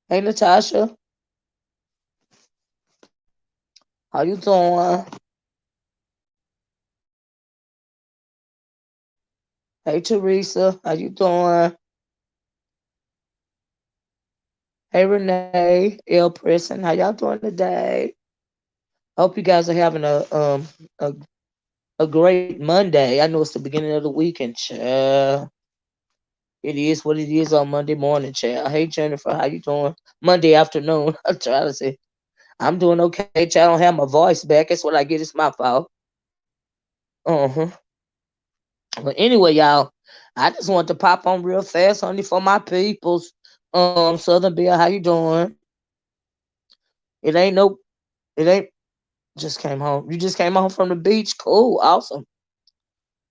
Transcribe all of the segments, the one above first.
Hey, Natasha. How you doing? Hey, Teresa. How you doing? Hey, Renee. L. Preston. How y'all doing today? Hope you guys are having a, a great Monday. I know it's the beginning of the weekend, child. It is what it is on Monday morning, child. Hey, Jennifer. How you doing? Monday afternoon. I'm trying to say. I'm doing okay, child. I don't have my voice back. That's what I get. It's my fault. Uh-huh. But anyway, y'all, I just want to pop on real fast, honey, for my peoples. Southern Bill, how you doing? It ain't no, it ain't. Just came home. You just came home from the beach. Cool, awesome.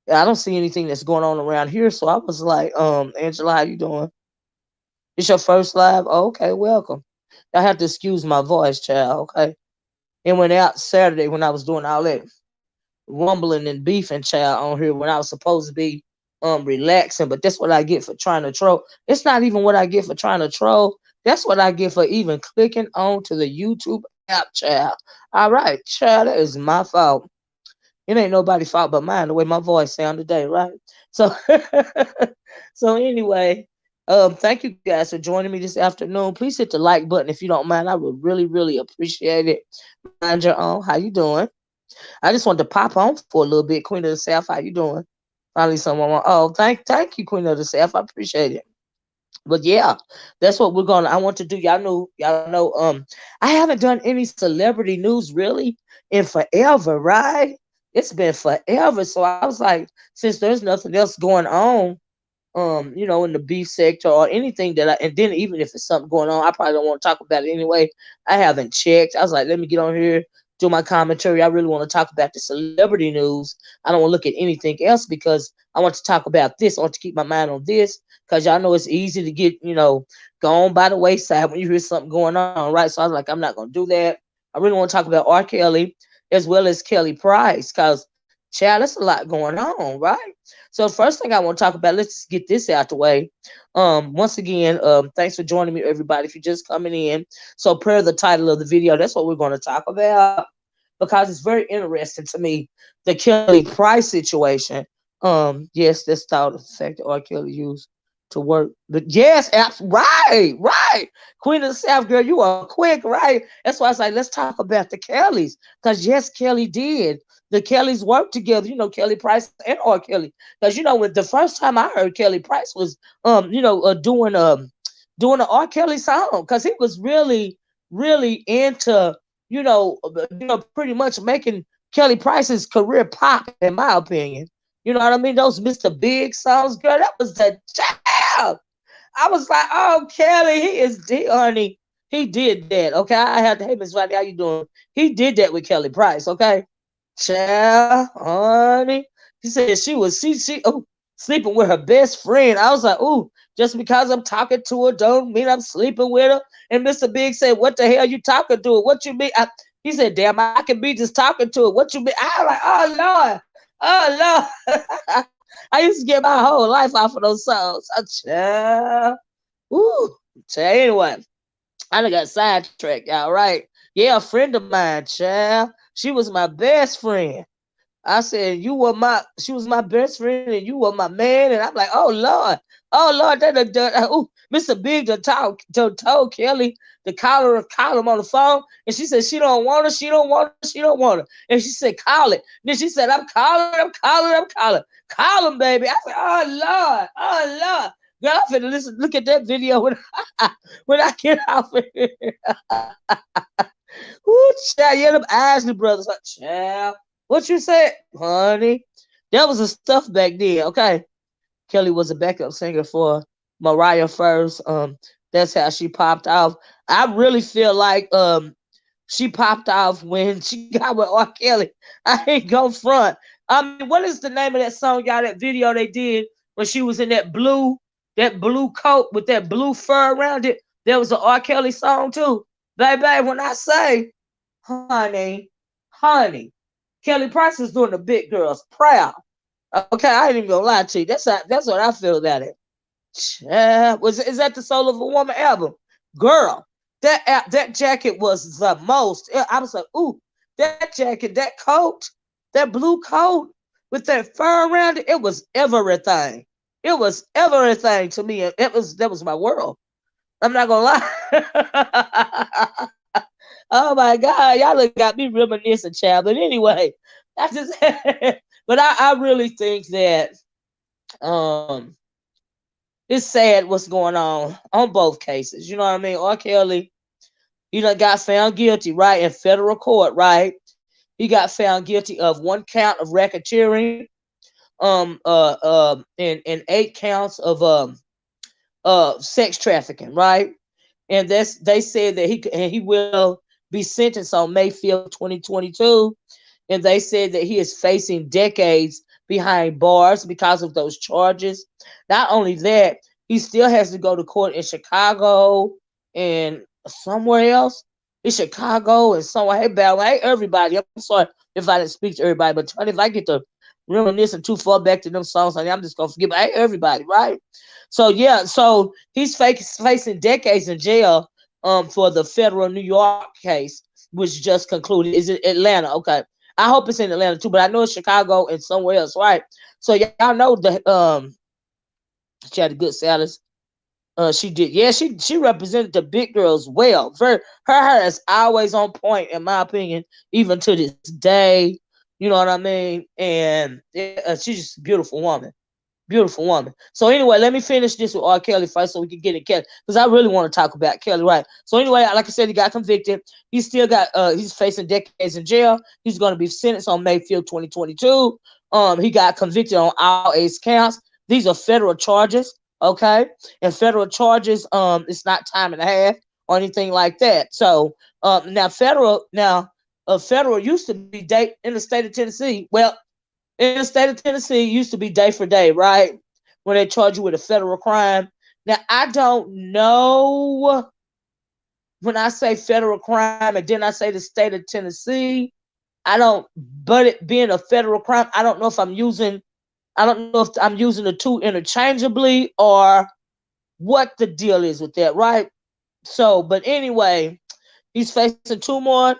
Yeah, I don't see anything that's going on around here, so I was like, Angela, how you doing? It's your first live. Oh, okay, welcome. I have to excuse my voice, child. Okay, it went out Saturday when I was doing all that rumbling and beefing, child, on here when I was supposed to be relaxing, but that's what I get for trying to troll. It's not even what I get for trying to troll. That's what I get for even clicking on to the YouTube app, child. All right, child, that is my fault. It ain't nobody's fault but mine, the way my voice sound today, right? So so anyway, thank you guys for joining me this afternoon. Please hit the like button if you don't mind. I would really, really appreciate it. Mind your own. How you doing? I just wanted to pop on for a little bit. Queen of the South, how you doing? Finally, someone. Oh, thank you, Queen of the South. I appreciate it. But yeah, that's what we're gonna. I want to do. Y'all know. I haven't done any celebrity news really in forever, right? It's been forever. So I was like, since there's nothing else going on, in the beef sector or anything that and then even if it's something going on, I probably don't want to talk about it anyway. I haven't checked. I was like, let me get on here, do my commentary. I really want to talk about the celebrity news. I don't want to look at anything else because I want to talk about this. I want to keep my mind on this because y'all know it's easy to get, gone by the wayside when you hear something going on, right? So I was like, I'm not gonna do that. I really want to talk about R. Kelly as well as Kelly Price because child, there's a lot going on, right? So first thing I want to talk about, let's just get this out the way. Once again, thanks for joining me, everybody. If you're just coming in, so per the title of the video, that's what we're going to talk about because it's very interesting to me. The Kelly Price situation. Yes, that's thought of the fact that R. Kelly used to work. But yes, right, right. Queen of the South, girl, you are quick, right? That's why I was like, let's talk about the Kellys. Because yes, Kelly did. The Kellys worked together, Kelly Price and R. Kelly. Because when the first time I heard Kelly Price was doing an R. Kelly song because he was really, really into, pretty much making Kelly Price's career pop, in my opinion. You know what I mean? Those Mr. Big songs, girl, that was the jam. I was like, oh, Kelly, he is honey. He did that. Okay, I had to. Hey, Miss Rodney, how you doing? He did that with Kelly Price. Okay, child, honey. She said she sleeping with her best friend. I was like, ooh, just because I'm talking to her don't mean I'm sleeping with her. And Mr. Big said, what the hell you talking to her? What you mean? He said, damn, I can be just talking to her. What you mean? I was like, oh Lord, oh Lord. I used to get my whole life off of those songs. Child. Ooh. Child, anyway, I done got sidetracked, y'all, right? Yeah, a friend of mine, child. She was my best friend. I said, she was my best friend and you were my man. And I'm like, oh Lord, ooh, Mr. Big told Kelly to call him on the phone. And she said, she don't want her, she don't want her, she don't want her. And she said, call it. Then she said, I'm calling, I'm calling, I'm calling. Call him, baby. I said, oh Lord. Girl, I'm finna look at that video when, when I get off of here. Ooh, child, yeah, them Isley brothers. Child. What you said, honey? That was the stuff back then, okay? Kelly was a backup singer for Mariah first. That's how she popped off. I really feel like she popped off when she got with R. Kelly. I ain't go front. I mean, what is the name of that song, y'all? That video they did when she was in that blue coat with that blue fur around it. There was an R. Kelly song too. Baby, when I say, honey, Kelly Price is doing the big girls proud. Okay, I ain't even gonna lie to you. That's what I feel about it. Was is that the Soul of a Woman album? girl, that jacket was the most. I was like, ooh, that jacket, that coat, that blue coat with that fur around it, it was everything. It was everything to me. That was my world. I'm not gonna lie. Oh my God, y'all look got me reminiscing, child. But anyway, I just, but I really think that um it's sad what's going on both cases. You know what I mean? R. Kelly, he done got found guilty, right, in federal court, right? He got found guilty of 1 count of racketeering, and 8 counts of sex trafficking, right? And they said that he will be sentenced on May 5th, 2022. And they said that he is facing decades behind bars because of those charges. Not only that, he still has to go to court in Chicago and somewhere else. In Chicago and somewhere. Hey, Bell, hey, everybody. I'm sorry if I didn't speak to everybody, but honey, if I get to reminiscing too far back to them songs, honey, I'm just gonna forget. But hey, everybody, right? So yeah, so he's facing decades in jail for the federal New York case, which just concluded. Is it Atlanta? Okay. I hope it's in Atlanta too, but I know it's Chicago and somewhere else, right? So y'all know the she had a good status. She did. Yeah, she represented the big girls well. Her hair is always on point, in my opinion, even to this day. You know what I mean? And she's just a beautiful woman. Beautiful woman. So anyway, let me finish this with R. Kelly first so we can get it Kelly. Because I really want to talk about Kelly, right? So anyway, like I said, he got convicted. He still got he's facing decades in jail. He's gonna be sentenced on May 5th, 2022. He got convicted on all 8 counts. These are federal charges, okay? And federal charges, it's not time and a half or anything like that. So federal used to be date in the state of Tennessee. Well, in the state of Tennessee, it used to be day for day, right? When they charge you with a federal crime. Now, I don't know when I say federal crime and then I say the state of Tennessee. I don't, but it being a federal crime, I don't know if I'm using the two interchangeably or what the deal is with that, right? So, but anyway, he's facing 2 more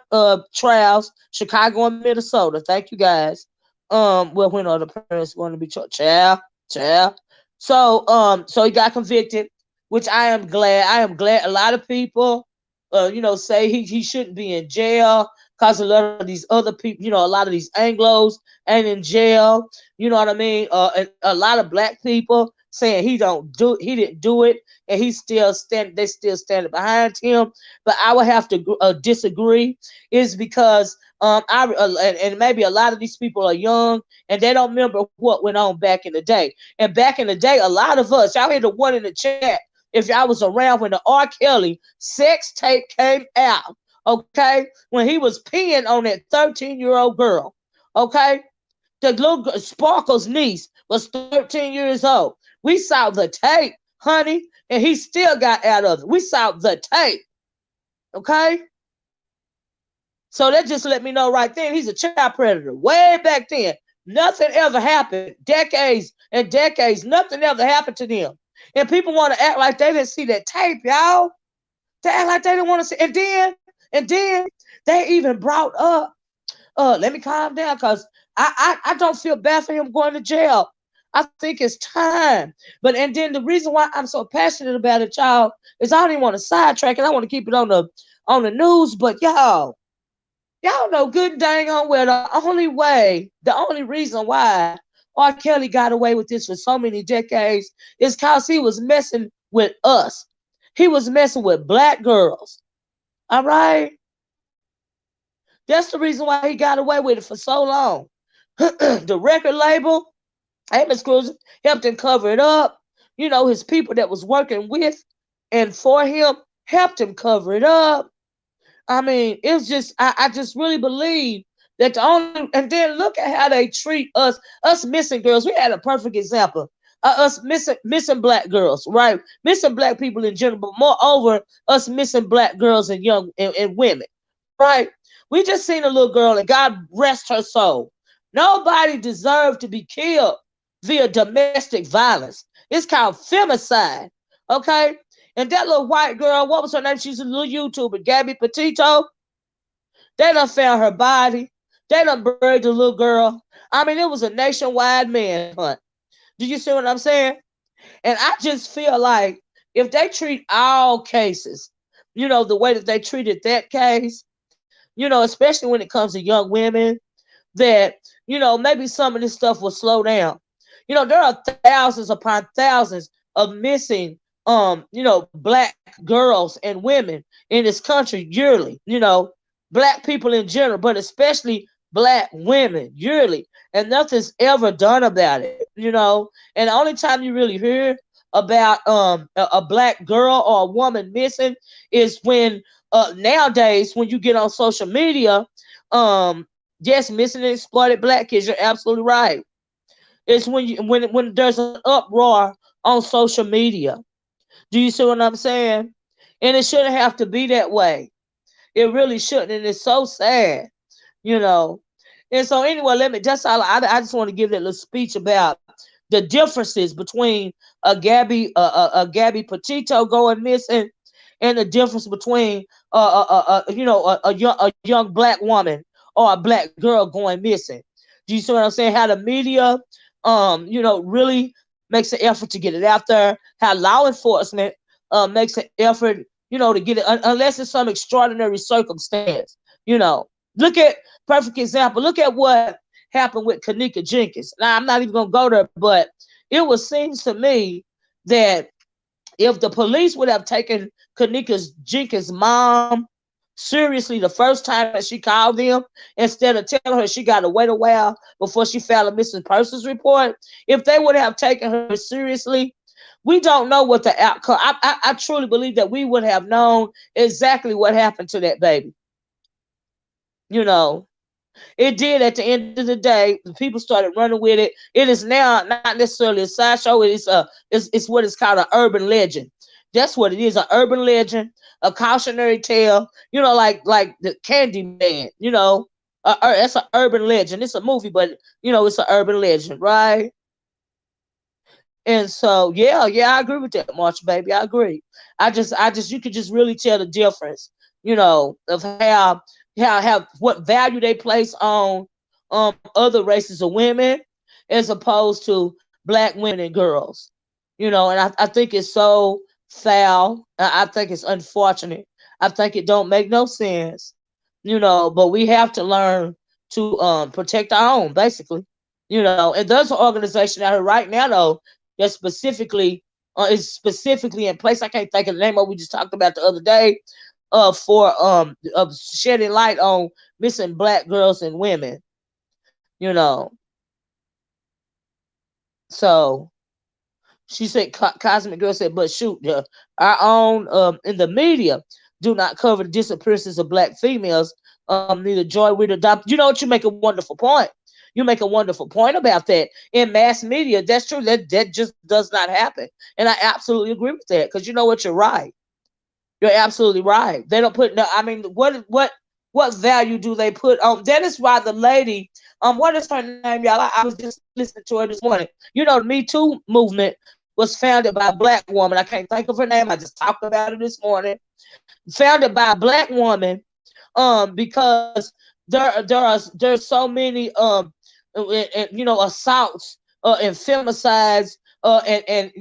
trials, Chicago and Minnesota. Thank you guys. Well, when are the parents going to be child, child? So he got convicted, which I am glad. I am glad. A lot of people, say he shouldn't be in jail because a lot of these other people, a lot of these Anglos ain't in jail. You know what I mean? And a lot of black people saying he didn't do it, and they still standing behind him. But I would have to disagree, is because and maybe a lot of these people are young and they don't remember what went on back in the day. And back in the day, a lot of us, y'all hear the one in the chat, if y'all was around when the R. Kelly sex tape came out, okay, when he was peeing on that 13-year-old girl, okay, the little Sparkle's niece was 13 years old. We saw the tape, honey, and he still got out of it. We saw the tape, okay? So that just let me know right then he's a child predator. Way back then, nothing ever happened. Decades and decades, nothing ever happened to them. And people want to act like they didn't see that tape, y'all. They act like they didn't want to see. And then they even brought up, let me calm down because I don't feel bad for him going to jail. I think it's time. And then the reason why I'm so passionate about it, y'all, is I don't even want to sidetrack it. I want to keep it on the news. But y'all know good dang on well the only reason why R. Kelly got away with this for so many decades is because he was messing with us. He was messing with black girls. All right? That's the reason why he got away with it for so long. The record label, Amos Cruz, helped him cover it up. His people that was working with and for him helped him cover it up. I mean, it's just I just really believe that and then look at how they treat us missing girls. We had a perfect example. Us missing black girls, right? Missing black people in general, but moreover, us missing black girls and young and women, right? We just seen a little girl, and God rest her soul. Nobody deserved to be killed via domestic violence. It's called femicide, okay? And that little white girl, what was her name? She's a little YouTuber, Gabby Petito. They done found her body. They done buried the little girl. I mean, it was a nationwide manhunt. Do you see what I'm saying? And I just feel like if they treat all cases, the way that they treated that case, especially when it comes to young women, that, maybe some of this stuff will slow down. There are thousands upon thousands of missing, black girls and women in this country yearly, black people in general, but especially black women yearly. And nothing's ever done about it. And the only time you really hear about a black girl or a woman missing is when nowadays when you get on social media, yes, missing and exploited black kids. You're absolutely right. It's when there's an uproar on social media. Do you see what I'm saying? And it shouldn't have to be that way. It really shouldn't, and it's so sad, you know. And so anyway, let me just I just want to give that little speech about the differences between a Gabby Petito going missing, and the difference between a young black woman or a black girl going missing. Do you see what I'm saying? How the media really makes an effort to get it out there. How law enforcement makes an effort, to get it, unless it's some extraordinary circumstance. Look at perfect example. Look at what happened with Kanika Jenkins. Now I'm not even gonna go there, but it was seems to me that if the police would have taken Kanika Jenkins' mom seriously the first time that she called them, instead of telling her she got to wait a while before she filed a missing persons report, if they would have taken her seriously, we don't know what the outcome. I truly believe that we would have known exactly what happened to that baby. You know, it did at the end of the day. The people started running with it. It is now not necessarily a sideshow. It's what is called an urban legend. That's what it is, an urban legend, a cautionary tale. Like the Candyman. That's an urban legend. It's a movie, but it's an urban legend, right? And so, yeah, I agree with that, March, baby. I agree. You could just really tell the difference, of how what value they place on other races of women as opposed to black women and girls. And I think it's so foul. I think it's unfortunate. I think it don't make no sense. But we have to learn to protect our own, basically. And there's an organization out here right now though that specifically is specifically in place. I can't think of the name of it. We just talked about the other day for of shedding light on missing black girls and women. You know, so she said, Cosmic Girl said, but shoot, our own in the media do not cover the disappearances of black females. Neither Joy Reid adopt. You know what? You make a wonderful point. You make a wonderful point about that. In mass media, that's true. That just does not happen. And I absolutely agree with that. Because you know what? You're right. You're absolutely right. They don't put no. I mean, what value do they put on? That is why the lady, what is her name, y'all? I was just listening to her this morning. The Me Too movement was founded by a black woman. I can't think of her name. I just talked about it this morning. Founded by a black woman, because there's so many assaults and femicides and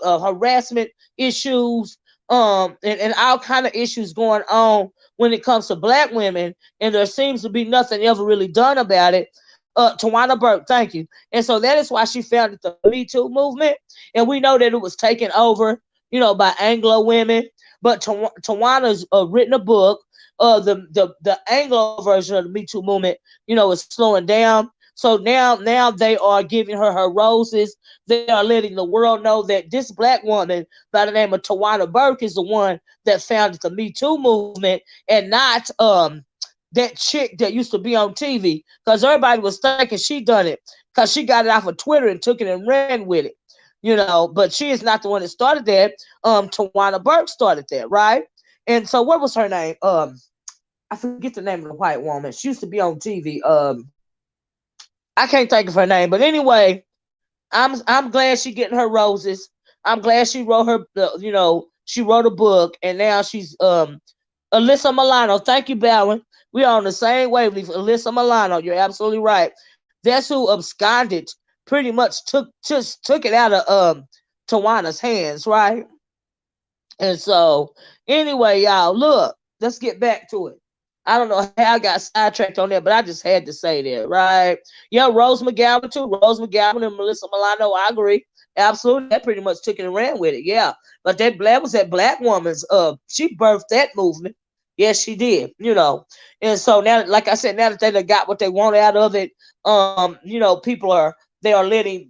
harassment issues and all kind of issues going on when it comes to black women, and there seems to be nothing ever really done about it. Tawana Burke, thank you. And so that is why she founded the Me Too movement, and we know that it was taken over, by Anglo women. But Tawana's written a book. The Anglo version of the Me Too movement, is slowing down. So now they are giving her roses. They are letting the world know that this black woman by the name of Tawana Burke is the one that founded the Me Too movement, and not that chick that used to be on TV. Because everybody was thinking she done it because she got it off of Twitter and took it and ran with it. But she is not the one that started that. Tawana Burke started that, right? And so what was her name? I forget the name of the white woman. She used to be on TV. I can't think of her name, but anyway, I'm glad she getting her roses. I'm glad she wrote her, She wrote a book, and now she's Alyssa Milano. Thank you, Bowen. We are on the same wavelength. Alyssa Milano, you're absolutely right. That's who absconded, pretty much took it out of Tawana's hands, right? And so, anyway, y'all, look, let's get back to it. I don't know how I got sidetracked on that, but I just had to say that, right? Yeah, Rose McGowan too. Rose McGowan and Melissa Milano, I agree. Absolutely. That pretty much took it and ran with it. Yeah. But that black was that black woman's she birthed that movement. Yes, she did, And so now, like I said, now that they done got what they want out of it, people are letting,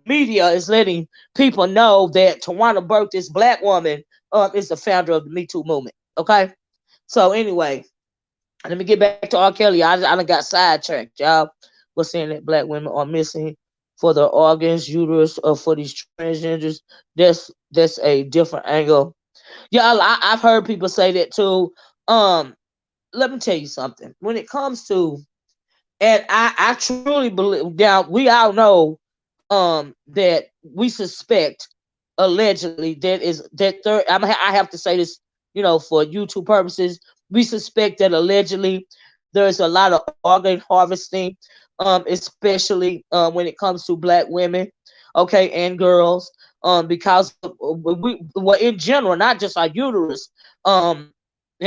media is letting people know that Tawana Burke, this black woman, is the founder of the Me Too movement. Okay. So anyway, let me get back to R. Kelly. I done got sidetracked, y'all. We're saying that black women are missing for their organs, uterus, or for these transgenders. That's a different angle. Yeah, I've heard people say that too. Let me tell you something. When it comes to, and I truly believe, now we all know that we suspect allegedly that is that third. I have to say this, for YouTube purposes. We suspect that allegedly there's a lot of organ harvesting, especially when it comes to black women, okay, and girls, because well, in general, not just our uterus, and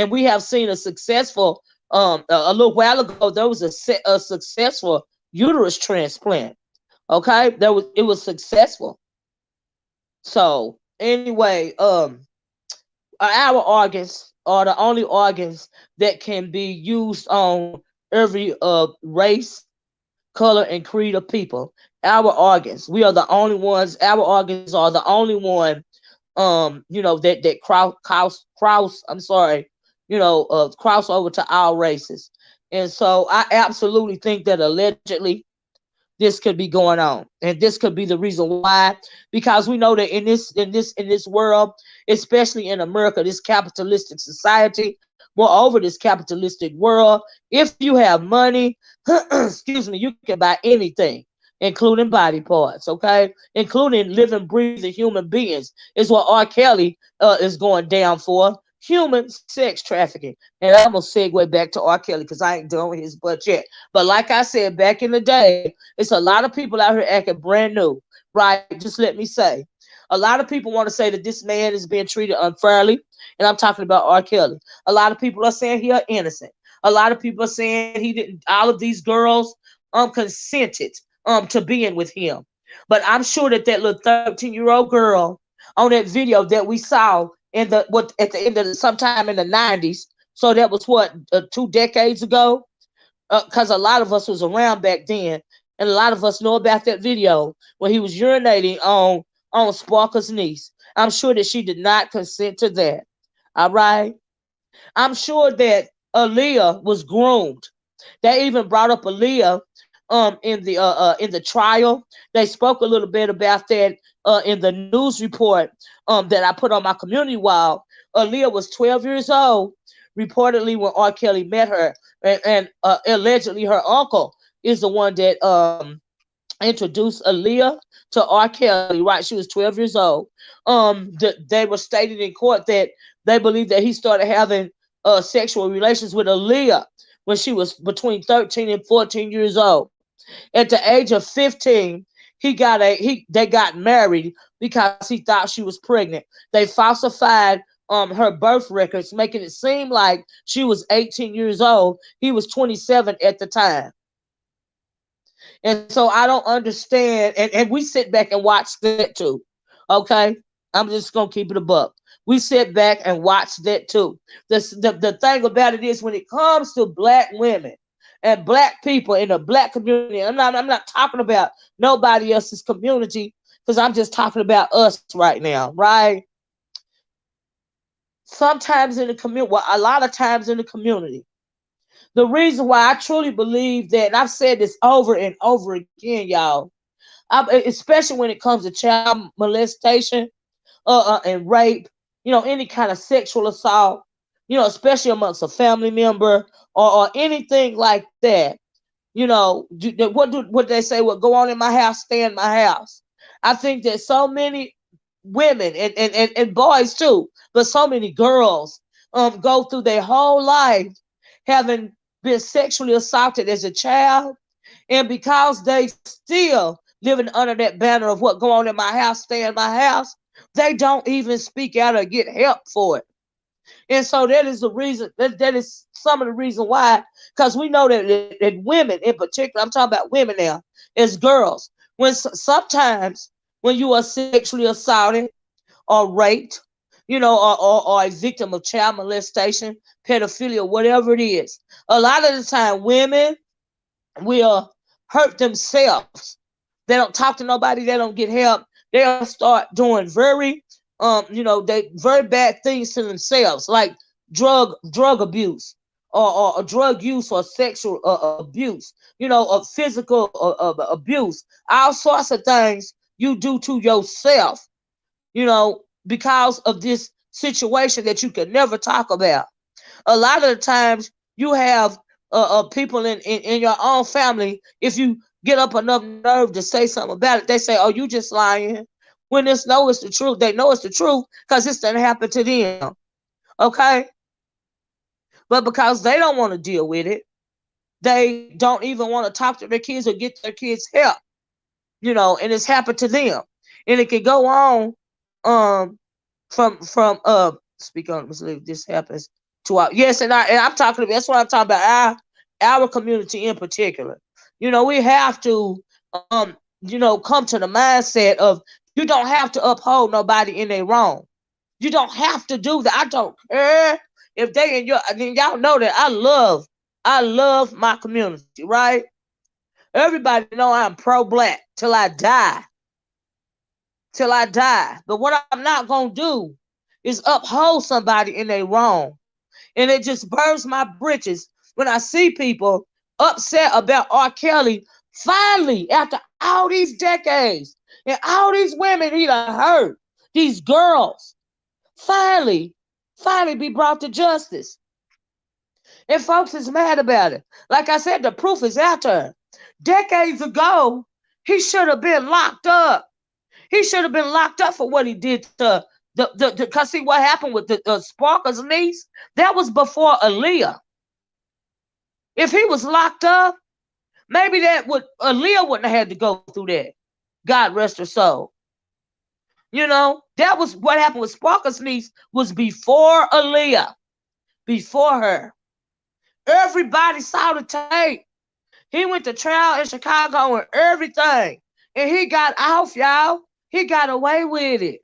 we have seen a successful, a little while ago there was a successful uterus transplant. Okay, it was successful. So anyway, our organs are the only organs that can be used on every race, color, and creed of people. Our organs, we are the only ones. Our organs are the only one, that cross. I'm sorry, cross over to our races. And so I absolutely think that allegedly this could be going on, and this could be the reason why, because we know that in this world, especially in America, this capitalistic society, moreover this capitalistic world, if you have money, excuse me, you can buy anything, including body parts, okay, including living breathing human beings, is what R. Kelly is going down for. Human sex trafficking. And I'm gonna segue back to R. Kelly because I ain't done with his butt yet. But like I said, back in the day, it's a lot of people out here acting brand new, right? Just let me say. A lot of people want to say that this man is being treated unfairly, and I'm talking about R. Kelly. A lot of people are saying he are innocent. A lot of people are saying he didn't. All of these girls consented to being with him. But I'm sure that that little 13-year-old girl on that video that we saw in the what at the end of sometime in the 90s. So that was what 2 decades ago, because a lot of us was around back then, and a lot of us know about that video when he was urinating on Sparker's niece. I'm sure that she did not consent to that. All right. I'm sure that Aaliyah was groomed. They even brought up Aaliyah in the trial. They spoke a little bit about that in the news report that I put on my community wall. Aaliyah was 12 years old reportedly when R. Kelly met her, and allegedly her uncle is the one that introduced Aaliyah to R. Kelly. Right, she was 12 years old. They were stated in court that they believe that he started having sexual relations with Aaliyah when she was between 13 and 14 years old. At the age of 15, they got married because he thought she was pregnant. They falsified her birth records, making it seem like she was 18 years old. He was 27 at the time. And so I don't understand. And we sit back and watch that too. Okay. I'm just gonna keep it a buck. We sit back and watch that too. The thing about it is when it comes to black women and black people in the black community, I'm not talking about nobody else's community, because I'm just talking about us right now, right? Sometimes in the community, well, a lot of times in the community, the reason why I truly believe that, and I've said this over and over again, y'all, especially when it comes to child molestation, and rape, any kind of sexual assault, especially amongst a family member, or anything like that. What they say? What go on in my house, stay in my house. I think that so many women and boys too, but so many girls go through their whole life having been sexually assaulted as a child, and because they still living under that banner of what go on in my house, stay in my house, they don't even speak out or get help for it. And so that is the reason, that is some of the reason why, because we know that women in particular, I'm talking about women now, as girls, when sometimes when you are sexually assaulted or raped, or a victim of child molestation, pedophilia, whatever it is, a lot of the time women will hurt themselves. They don't talk to nobody. They don't get help. They'll start doing they very bad things to themselves, like drug abuse, or drug use, or sexual abuse, or physical abuse, all sorts of things you do to yourself, because of this situation that you can never talk about. A lot of the times you have people in your own family, if you get up enough nerve to say something about it, they say, oh, you just lying. When it's the truth, they know it's the truth because this didn't happen to them. Okay? But because they don't want to deal with it, they don't even want to talk to their kids or get their kids help. And it's happened to them. And it can go on from speak on this happens to our, yes, and I'm talking about, that's what I'm talking about, our community in particular. We have to come to the mindset of, you don't have to uphold nobody in their wrong. You don't have to do that. I don't care if they in your, I mean, y'all know that I love my community, right? Everybody know I'm pro-black till I die. Till I die. But what I'm not gonna do is uphold somebody in their wrong. And it just burns my britches when I see people upset about R. Kelly finally, after all these decades and all these women he done hurt, these girls, finally be brought to justice. And folks is mad about it. Like I said, the proof is out there. Decades ago, he should have been locked up. He should have been locked up for what he did to because see what happened with the Sparker's niece? That was before Aaliyah. If he was locked up, maybe Aaliyah wouldn't have had to go through that. God rest her soul. That was what happened with Sparker's niece, was before Aaliyah. Before her. Everybody saw the tape. He went to trial in Chicago and everything. And he got off, y'all. He got away with it.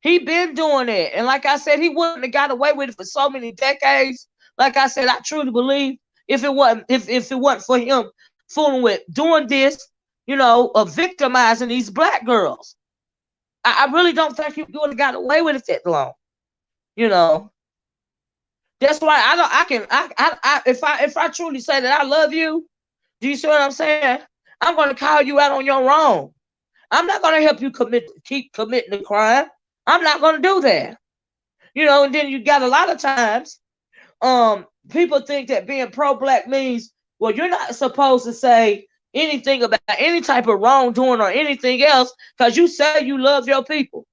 He been doing it. And like I said, he wouldn't have got away with it for so many decades. Like I said, I truly believe if it wasn't for him fooling with doing this, victimizing these black girls, I really don't think he would have got away with it that long. That's why if I truly say that I love you, do you see what I'm saying? I'm going to call you out on your wrong. I'm not going to help you keep committing the crime. I'm not going to do that. And then you got a lot of times, people think that being pro-black means, well, you're not supposed to say anything about any type of wrongdoing or anything else because you say you love your people.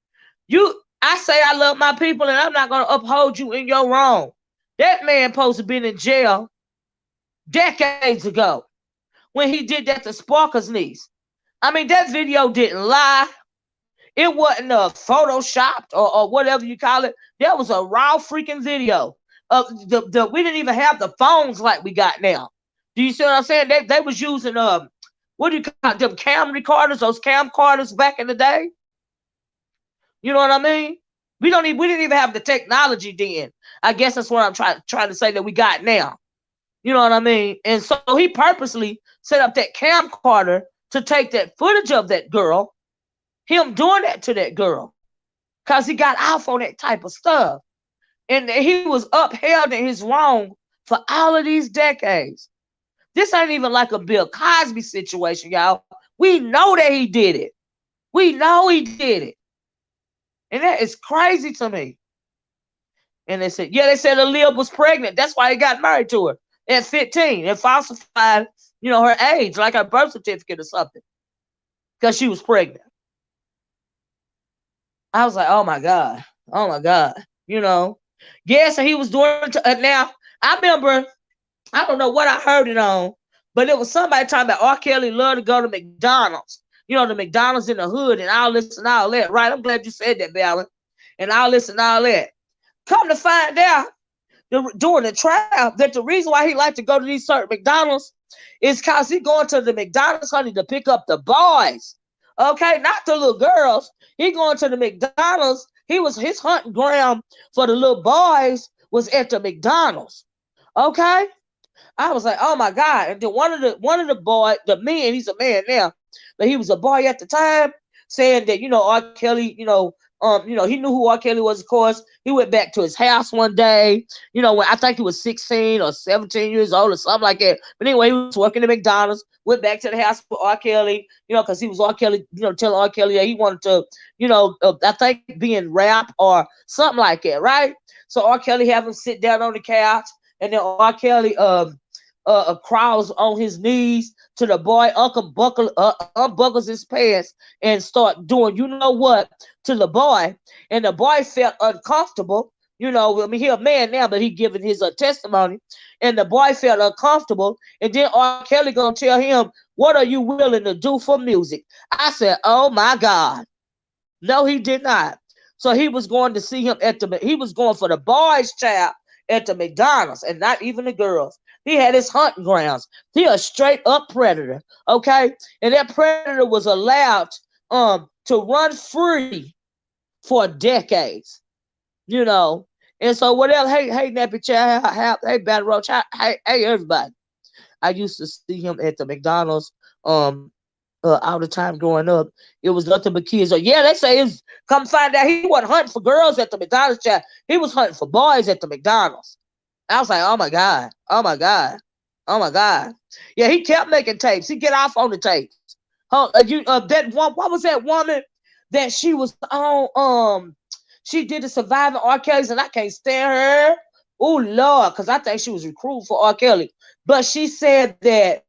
I say I love my people and I'm not going to uphold you in your wrong. That man supposed to been in jail decades ago when he did that to Sparker's niece. I mean, that video didn't lie. It wasn't photoshopped or whatever you call it. That was a raw freaking video. We didn't even have the phones like we got now. Do you see what I'm saying? They was using what do you call them, cam recorders, those camcorders back in the day. You know what I mean? We didn't even have the technology then. I guess that's what I'm trying to say that we got now. You know what I mean? And so he purposely set up that camcorder to take that footage of that girl, him doing that to that girl, because he got off on that type of stuff. And he was upheld in his wrong for all of these decades. This ain't even like a Bill Cosby situation, y'all. We know that he did it. We know he did it. And that is crazy to me. And they said Aaliyah was pregnant. That's why he got married to her at 15 and falsified, her age, like her birth certificate or something, because she was pregnant. I was like, oh my God. Oh my God. You know. Yes, and he was doing now. I remember, I don't know what I heard it on, but it was somebody talking about R. Kelly loved to go to McDonald's. You know, the McDonald's in the hood and all this and all that. Right. I'm glad you said that, Ballard. And all this and all that. Come to find out, during the trial, that the reason why he liked to go to these certain McDonald's is because he going to the McDonald's, honey, to pick up the boys. Okay, not the little girls. He going to the McDonald's. His hunting ground for the little boys was at the McDonald's. Okay, I was like, oh my God. And then one of the boy, the man, he's a man now, but he was a boy at the time, saying that, R. Kelly, he knew who R. Kelly was, of course. He went back to his house one day, when I think he was 16 or 17 years old or something like that. But anyway, he was working at McDonald's, went back to the house with R. Kelly, because he was R. Kelly, telling R. Kelly that he wanted to, I think be in rap or something like that, right? So R. Kelly have him sit down on the couch, and then R. Kelly crawls on his knees to the boy, unbuckles his pants and start doing, you know what, to the boy. And the boy felt uncomfortable. I mean, he a man now, but he giving his testimony. And the boy felt uncomfortable. And then R. Kelly gonna tell him, what are you willing to do for music? I said, oh my God. No, he did not. So he was going to see him he was going for the boys' child at the McDonald's and not even the girls. He had his hunting grounds. He a straight up predator. Okay. And that predator was allowed to run free for decades. And so what else? Hey, Nappy Child, hey, Battle Roach, hey, everybody. I used to see him at the McDonald's all the time growing up. It was nothing but kids. Yeah, they say it's come find out he wasn't hunting for girls at the McDonald's, child. He was hunting for boys at the McDonald's. I was like, oh my God, oh my God, oh my God. Yeah, he kept making tapes. He get off on the tapes. That one, what was that woman that she was on? She did the Surviving R. Kelly's, and I can't stand her. Oh Lord, because I think she was recruited for R. Kelly. But she said that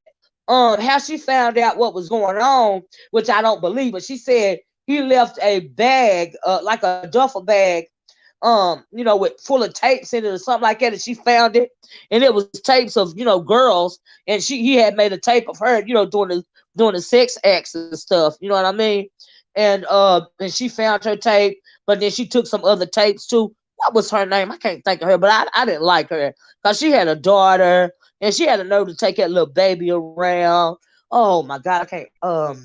how she found out what was going on, which I don't believe, but she said he left a bag, like a duffel bag, with full of tapes in it or something like that, and she found it, and it was tapes of girls, and he had made a tape of her, doing the sex acts and stuff, you know what I mean? And she found her tape, but then she took some other tapes too. What was her name? I can't think of her, but I didn't like her because she had a daughter and she had a nerve to take that little baby around. Oh my God, I can't.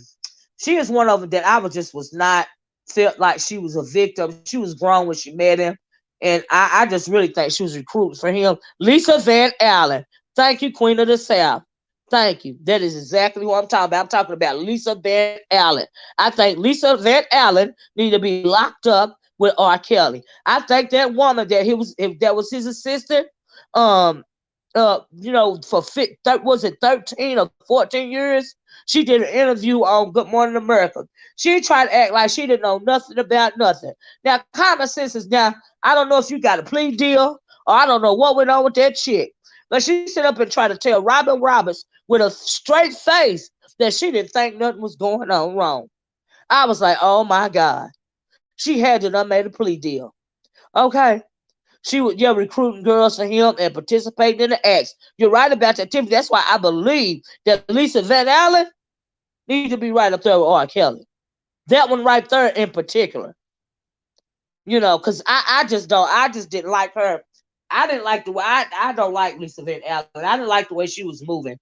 She is one of them that was not felt like she was a victim. She was grown when she met him, and I just really think she was recruited for him. Lisa Van Allen, thank you, Queen of the South. Thank you. That is exactly what I'm talking about. I'm talking about Lisa Van Allen. I think Lisa Van Allen need to be locked up with R. Kelly. I think that woman if that was his assistant, for was it 13 or 14 years? She did an interview on Good Morning America. She tried to act like she didn't know nothing about nothing. Now, common sense is now, I don't know if you got a plea deal or I don't know what went on with that chick. But she stood up and tried to tell Robin Roberts with a straight face that she didn't think nothing was going on wrong. I was like, oh my God. She had to have made a plea deal. Okay. She was recruiting girls for him and participating in the acts. You're right about that, Tiffany. That's why I believe that Lisa Van Allen needs to be right up there with R. Kelly. That one right there in particular. Because I just didn't like her. I didn't like the way I don't like Lisa Van Allen. I didn't like the way she was moving.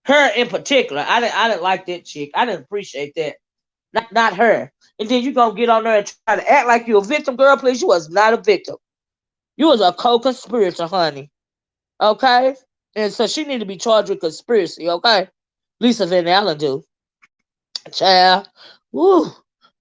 Her in particular. I didn't like that chick. I didn't appreciate that. Not her. And then you gonna get on there and try to act like you're a victim, girl. Please, you was not a victim. You was a co-conspirator, honey. Okay? And so she need to be charged with conspiracy, okay? Lisa Van Allen do. Child. Woo.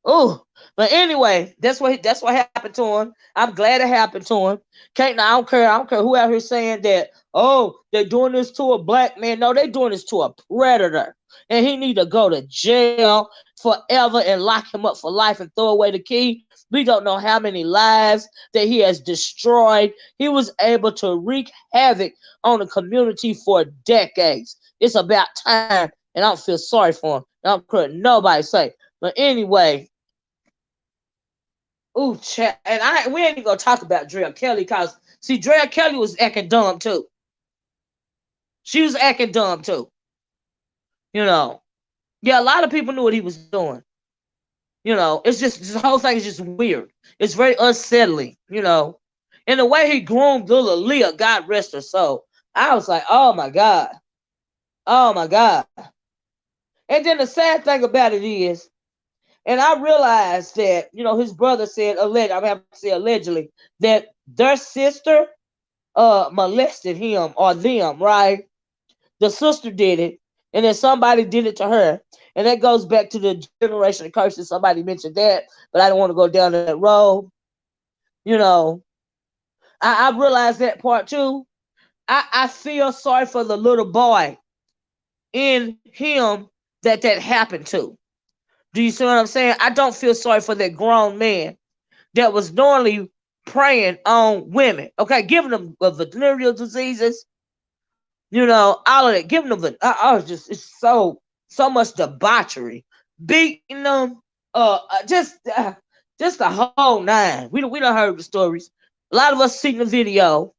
Ooh. But anyway, that's what happened to him. I'm glad it happened to him. I don't care who out here saying that, oh, they're doing this to a black man. No, they're doing this to a predator. And he need to go to jail forever and lock him up for life and throw away the key. We don't know how many lives that he has destroyed. He was able to wreak havoc on the community for decades. It's about time, and I don't feel sorry for him. I don't care what nobody say. But anyway, Ooh, chat, and we ain't even gonna talk about Drea Kelly because see, Drea Kelly was acting dumb too. She was acting dumb too. You know, yeah, a lot of people knew what he was doing. You know, it's just the whole thing is just weird. It's very unsettling. You know, and the way he groomed little Leah, God rest her soul. I was like, oh my God, oh my God. And then the sad thing about it is, and I realized that his brother said I'm having to say allegedly that their sister molested him or them, right? The sister did it, and then somebody did it to her. And that goes back to the generation of curses. Somebody mentioned that, but I don't want to go down that road. You know, I realized that part too. I feel sorry for the little boy in him that happened to. Do you see what I'm saying? I don't feel sorry for that grown man that was normally preying on women. Okay, giving them venereal diseases, all of that, giving them I was it's so much debauchery, beating them, just the whole nine. We don't heard the stories. A lot of us seen the video,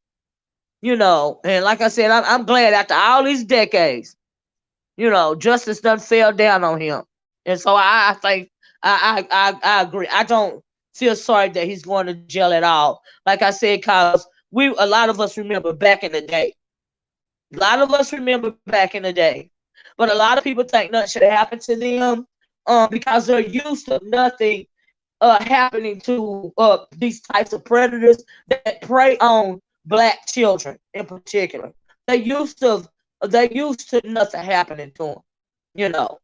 and like I said, I'm glad after all these decades, justice done fell down on him, and so I think I agree. I don't feel sorry that he's going to jail at all. Like I said, cause a lot of us remember back in the day. A lot of us remember back in the day, but a lot of people think nothing should happen to them, because they're used to nothing happening to these types of predators that prey on black children in particular. They used to nothing happening to them, you know.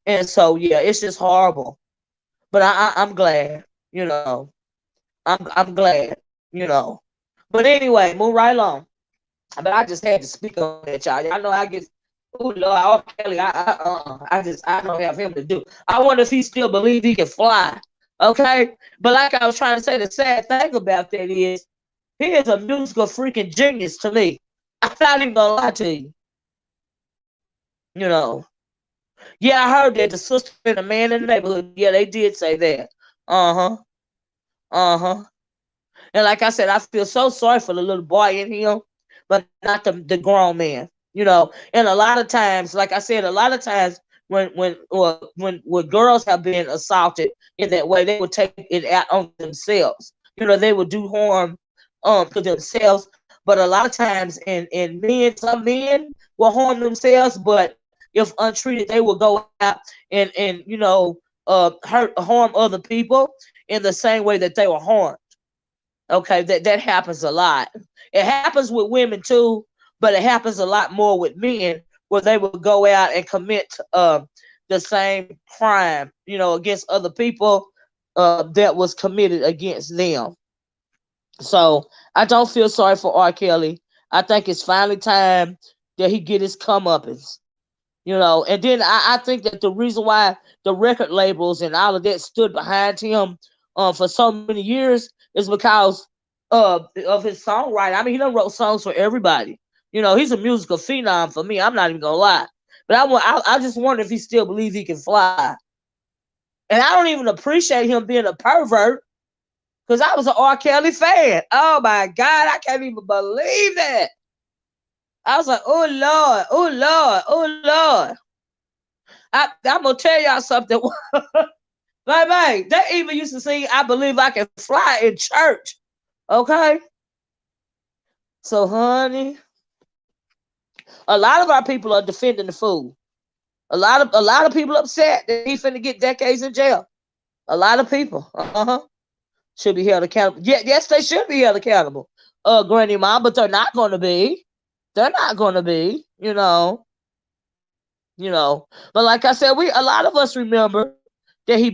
And so yeah, it's just horrible. But I'm glad, you know. I'm glad, you know. But anyway, move right along. But I just had to speak on that, y'all. Y'all know I get, oh Lord, oh Kelly, I don't have him to do. I wonder if he still believes he can fly. Okay, but like I was trying to say, the sad thing about that is he is a musical freaking genius to me. I'm not even gonna lie to you. You know, yeah, I heard that the sister and the man in the neighborhood. Yeah, they did say that. Uh huh. Uh huh. And like I said, I feel so sorry for the little boy in him, but not the grown man. And a lot of times, like I said, a lot of times when girls have been assaulted in that way, they would take it out on themselves. They would do harm to themselves. But a lot of times, in men, some men will harm themselves, but if untreated, they will go out and harm other people in the same way that they were harmed. Okay, that happens a lot. It happens with women too, but it happens a lot more with men where they will go out and commit the same crime, against other people that was committed against them. So I don't feel sorry for R. Kelly. I think it's finally time that he get his comeuppance. And then I think that the reason why the record labels and all of that stood behind him for so many years is because of his songwriting. I mean, he done wrote songs for everybody. He's a musical phenom for me. I'm not even gonna lie, but I just wonder if he still believes he can fly. And I don't even appreciate him being a pervert because I was an R. Kelly fan. Oh my God, I can't even believe that. I was like, oh Lord, oh Lord, oh Lord. I'm gonna tell y'all something. Like, they even used to sing "I Believe I Can Fly" in church. Okay, so honey, a lot of our people are defending the fool. A lot of people upset that he finna get decades in jail. A lot of people, should be held accountable. Yeah, yes, they should be held accountable. Granny Mom, but they're not gonna be. They're not gonna be. But like I said, a lot of us remember that he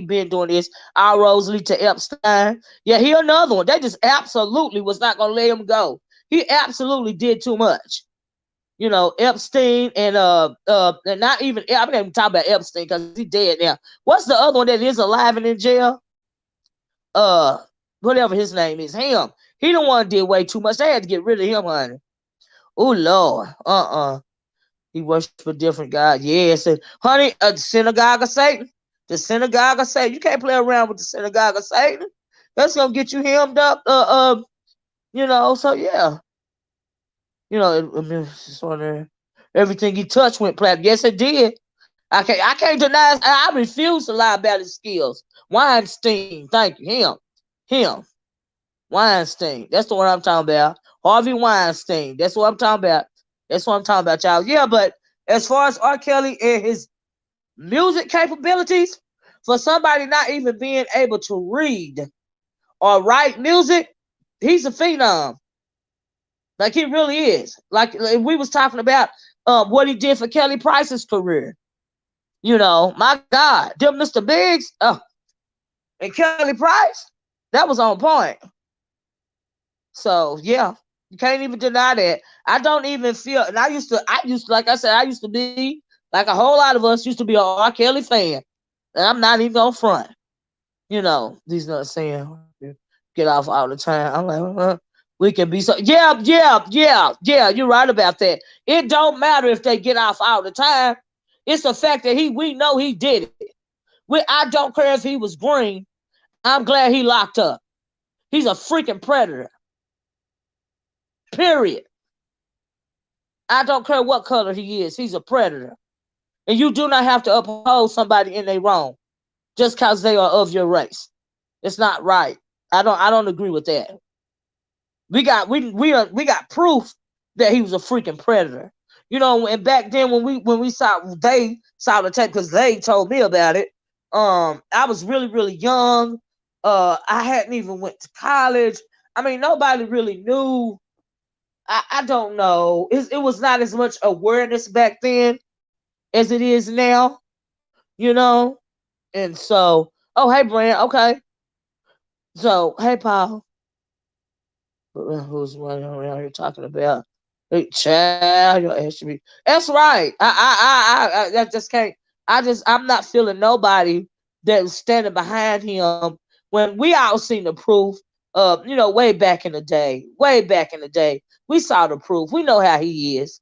been doing this. Our Rosalie to Epstein. Yeah, he another one. They just absolutely was not gonna let him go. He absolutely did too much. Epstein and not even I'm not even talking about Epstein because he's dead now. What's the other one that is alive and in jail? Uh Whatever his name is, him. He the one did way too much. They had to get rid of him, honey. Oh Lord. He worship a different God. Yes. And honey, a synagogue of Satan. The synagogue of Satan. You can't play around with the synagogue of Satan. That's gonna get you hemmed up. So yeah. Sort of everything he touched went platinum. Yes, it did. I can't deny. I refuse to lie about his skills. Weinstein, thank you. Him. Weinstein. That's the one I'm talking about. Harvey Weinstein. That's what I'm talking about. That's what I'm talking about, y'all. Yeah, but as far as R. Kelly and his music capabilities, for somebody not even being able to read or write music, he's a phenom. Like he really is. Like we was talking about what he did for Kelly Price's career. My God, them Mr. Biggs and Kelly Price, that was on point. So yeah, you can't even deny that. I don't even feel, and like I said, I used to be like a whole lot of us used to be an R. Kelly fan, and I'm not even gonna front. These nuts saying get off all the time. I'm like, we can be so. Yeah. You're right about that. It don't matter if they get off all the time. It's the fact that we know he did it. I don't care if he was green. I'm glad he locked up. He's a freaking predator. Period. I don't care what color he is. He's a predator. And you do not have to uphold somebody in their wrong just because they are of your race. It's not right. I don't agree with that. We got proof that he was a freaking predator. And back then when they saw the tape, because they told me about it. I was really, really young. I hadn't even went to college. I mean, nobody really knew. I don't know. It was not as much awareness back then as it is now, you know? And so, oh, hey, Brand. Okay. So, hey, Paul. Who's running around here talking about? Hey, child, your ass should be. That's right. I just can't. I'm not feeling nobody that's standing behind him when we all seen the proof. Way back in the day. Way back in the day, we saw the proof. We know how he is.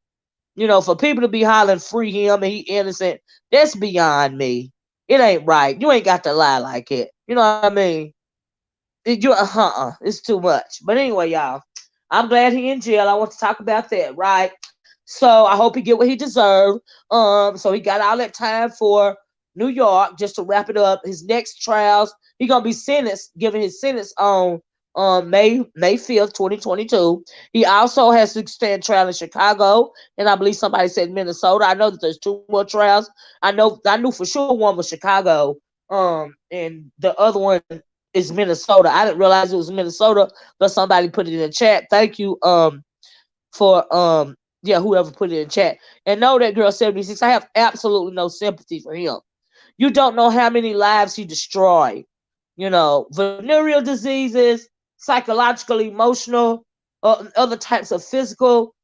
For people to be hollering free him and he innocent, that's beyond me. It ain't right. You ain't got to lie like it. You know what I mean? It's too much. But anyway, y'all, I'm glad he in jail. I want to talk about that, right? So I hope he get what he deserved. So he got all that time for New York. Just to wrap it up, his next trials, he gonna be sentenced, giving his sentence on May 5th, 2022. He also has to stand trial in Chicago, and I believe somebody said Minnesota. I know that there's two more trials. I knew for sure one was Chicago, and the other one is Minnesota. I didn't realize it was Minnesota, but somebody put it in the chat. Thank you, for whoever put it in chat. And know that girl 76. I have absolutely no sympathy for him. You don't know how many lives he destroyed. Venereal diseases, psychological, emotional, other types of physical,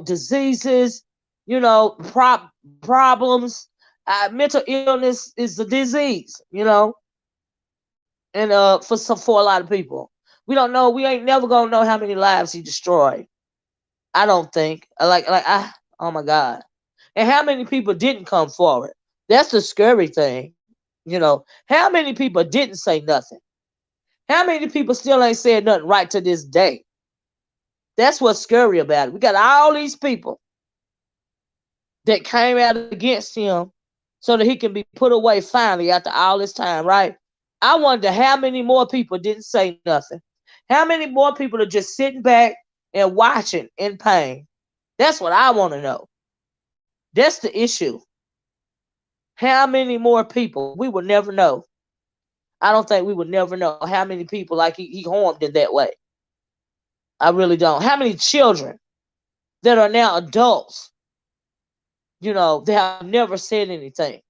diseases, problems. Mental illness is a disease, and for a lot of people, we don't know. We ain't never gonna know how many lives he destroyed. I don't think. Oh my God. And how many people didn't come forward? That's the scary thing. How many people didn't say nothing? How many people still ain't said nothing right to this day? That's what's scary about it. We got all these people that came out against him so that he can be put away finally after all this time, right? I wonder how many more people didn't say nothing. How many more people are just sitting back and watching in pain? That's what I want to know. That's the issue. How many more people? We will never know. I don't think we would never know how many people like he harmed in that way. I really don't. How many children that are now adults, they have never said anything?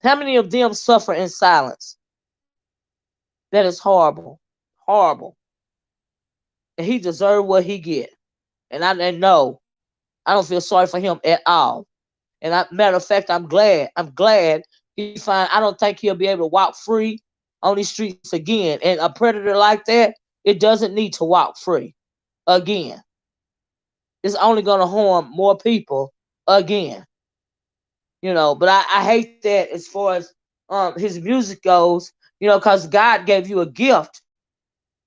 How many of them suffer in silence? That is horrible. Horrible. And he deserved what he get. And no, I don't feel sorry for him at all. And matter of fact, I'm glad. I'm glad he find. I don't think he'll be able to walk free on these streets again. And a predator like that, it doesn't need to walk free again. It's only going to harm more people again. But I hate that as far as his music goes, because God gave you a gift,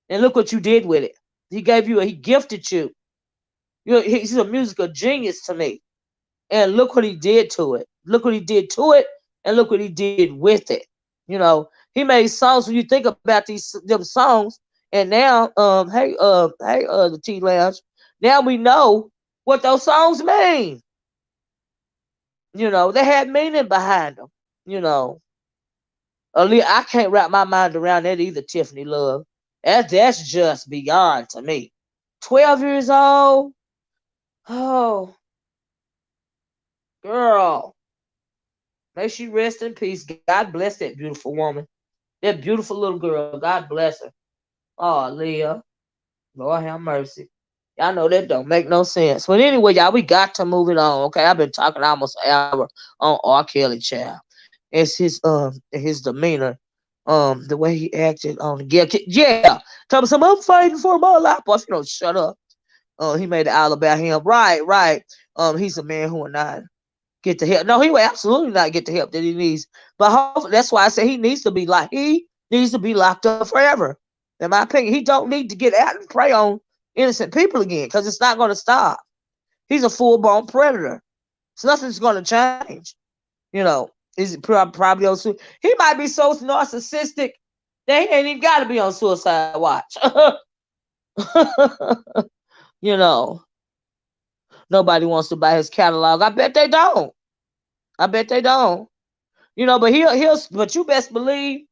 and look what you did with it. He gifted you. He's a musical genius to me, and look what he did to it. Look what he did to it, and look what he did with it. He made songs. When you think about them songs, and now, the T Lounge. Now we know what those songs mean. They had meaning behind them. You know, I can't wrap my mind around that either, Tiffany Love. That's just beyond to me. 12 years old? Oh, girl. May she rest in peace. God bless that beautiful woman. That beautiful little girl. God bless her. Oh, Leah. Lord have mercy. Y'all know that don't make no sense. But anyway, y'all, we got to move it on. Okay, I've been talking almost an hour on R. Kelly, child. It's his demeanor, the way he acted on the yeah. Tell me some, I'm fighting for my life. Boy, if you don't shut up. He made it all about him. Right, right. He's a man who will not get the help. No, he will absolutely not get the help that he needs. But hopefully, that's why I say he needs to be locked up forever. In my opinion, he don't need to get out and prey on innocent people again, because it's not going to stop. He's a full blown predator. So nothing's going to change. You know, is probably on suicide? He might be so narcissistic that he ain't even got to be on suicide watch. you know, Nobody wants to buy his catalog. I bet they don't. I bet they don't. But but you best believe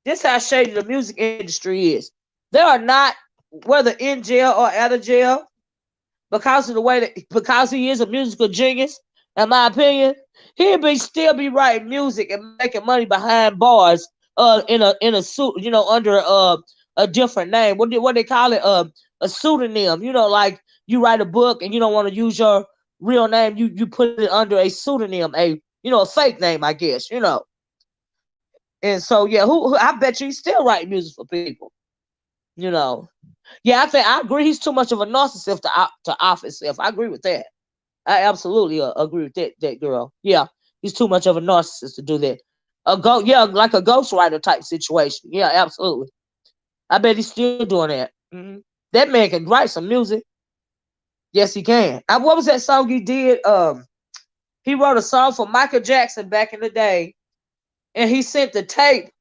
this how shady the music industry is. They are not, whether in jail or out of jail, because of the way because he is a musical genius. In my opinion, he'd still be writing music and making money behind bars, in a suit, under a different name. What they call it, a pseudonym. Like you write a book and you don't want to use your real name, you put it under a pseudonym, a fake name, I guess. And so yeah, who I bet you he's still writing music for people. You know, yeah, I agree. He's too much of a narcissist to off himself. I agree with that. I absolutely agree with that girl. Yeah, he's too much of a narcissist to do that. Yeah, like a ghostwriter type situation. Yeah, absolutely. I bet he's still doing that. That man can write some music. Yes, he can. What was that song he did? He wrote a song for Michael Jackson back in the day, and he sent the tape.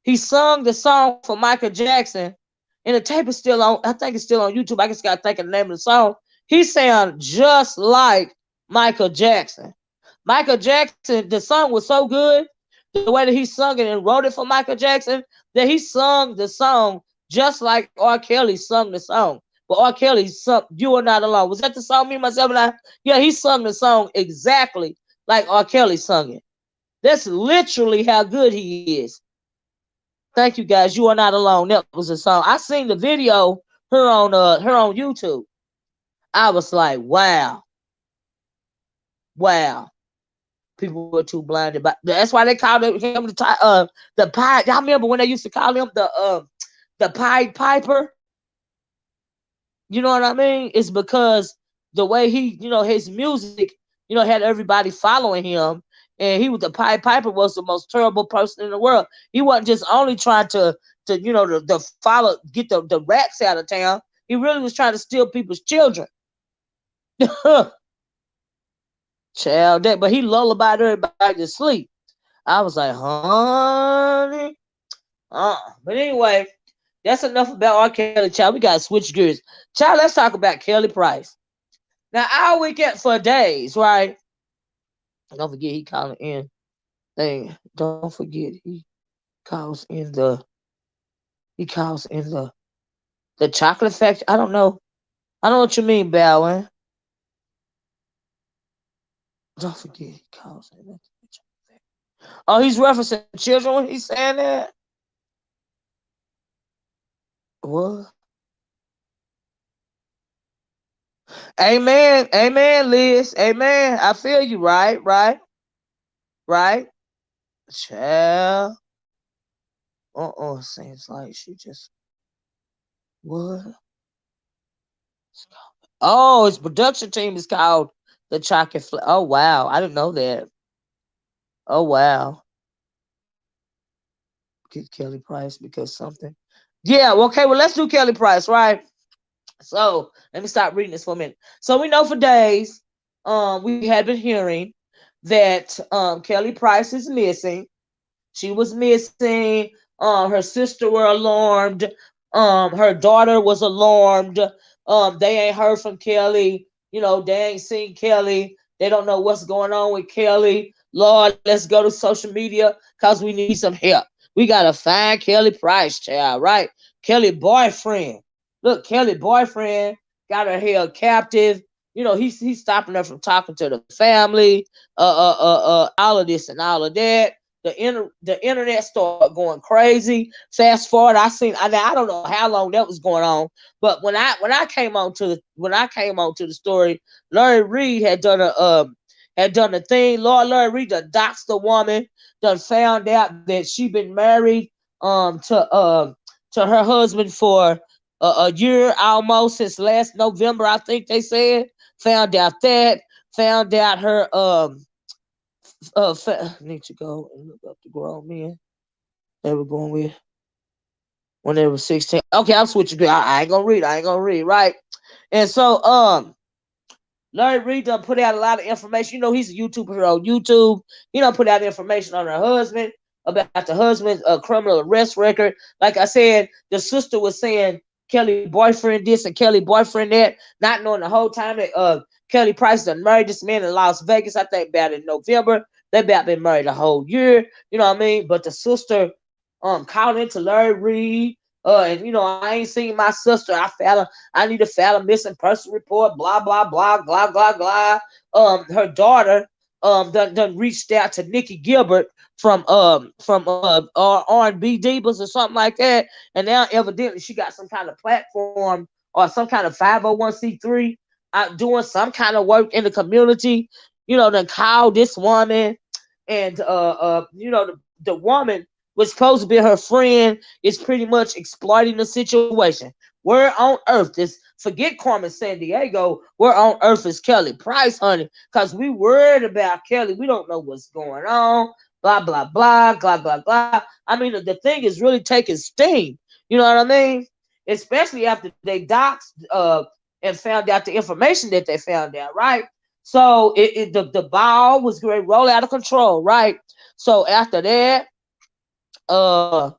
He sung the song for Michael Jackson, and the tape is still on. I think it's still on YouTube. I just got to think of the name of the song. He sounded just like Michael Jackson. Michael Jackson, the song was so good, the way that he sung it and wrote it for Michael Jackson, that he sung the song just like R. Kelly sung the song. But R. Kelly sung "You Are Not Alone." Was that the song? Me, myself, and I. Yeah, he sung the song exactly like R. Kelly sung it. That's literally how good he is. Thank you guys. You are not alone. That was a song. I seen the video her on YouTube. I was like, wow, wow. People were too blinded, but that's why they called him the Pied. Y'all remember when they used to call him the Pied Piper? You know what I mean? It's because the way his music, had everybody following him, and he was the Pied Piper was the most terrible person in the world. He wasn't just only trying to follow, get the rats out of town. He really was trying to steal people's children. Child, but he lullabied everybody to sleep. I was like, honey. But anyway, that's enough about R. Kelly, child. We gotta switch gears. Child, let's talk about Kelly Price. Now, our weekend for days, right? Don't forget he calling in thing. Don't forget calls in the he calls in the chocolate factory. I don't know. I don't know what you mean, Bowen. Don't forget he calls in the Oh, he's referencing children when he's saying that? What? Amen. Amen, Liz. Amen. I feel you, right? Right? Right? Child. Seems like she just what? Oh, his production team is called the Chocolate. Oh wow, I didn't know that. Oh wow. Get Kelly Price because something. Yeah, well, okay, well let's do Kelly Price, right? So let me stop reading this for a minute. So we know for days, we had been hearing that Kelly Price is missing. She was missing. Her sister were alarmed. Her daughter was alarmed. They ain't heard from Kelly. You know, they ain't seen Kelly. They don't know what's going on with Kelly. Lord, let's go to social media because we need some help. We gotta find Kelly Price, child, right? Kelly boyfriend. Look, Kelly boyfriend got her held captive. You know, he's stopping her from talking to the family. All of this and all of that. The internet started going crazy. Fast forward, I don't know how long that was going on, but when I came on to the story, Larry Reed had done a thing. Lord Larry Reed done doxed the woman, done found out that she been married to her husband for a year almost since last November, I think they said. Found out that, found out her need to go and look up the grown men they were going with when they were 16. Okay, I'm switching. I ain't gonna read. I ain't gonna read. Right. And so Larry Reed done put out a lot of information. You know, he's a YouTuber on YouTube. He done put out information on her husband, about the husband's criminal arrest record. Like I said, the sister was saying Kelly boyfriend this and Kelly boyfriend that, not knowing the whole time that Kelly Price done married this man in Las Vegas. I think about in November. They about been married a whole year. You know what I mean? But the sister called into Larry Reed. And you know, I ain't seen my sister. I need to file a missing person report. Blah blah blah blah blah blah. Her daughter done reached out to Nikki Gilbert from R&B Divas or something like that, and now evidently she got some kind of platform or some kind of 501c3 doing some kind of work in the community. You know, then call this woman, and you know, the woman was supposed to be her friend is pretty much exploiting the situation. Where on earth is, forget Carmen San Diego, where on earth is Kelly Price, honey? Because we worried about Kelly. We don't know what's going on. Blah, blah, blah, blah, blah, blah. I mean, the thing is really taking steam. You know what I mean? Especially after they doxed and found out the information that they found out, right? So the ball was going to roll out of control, right? So uh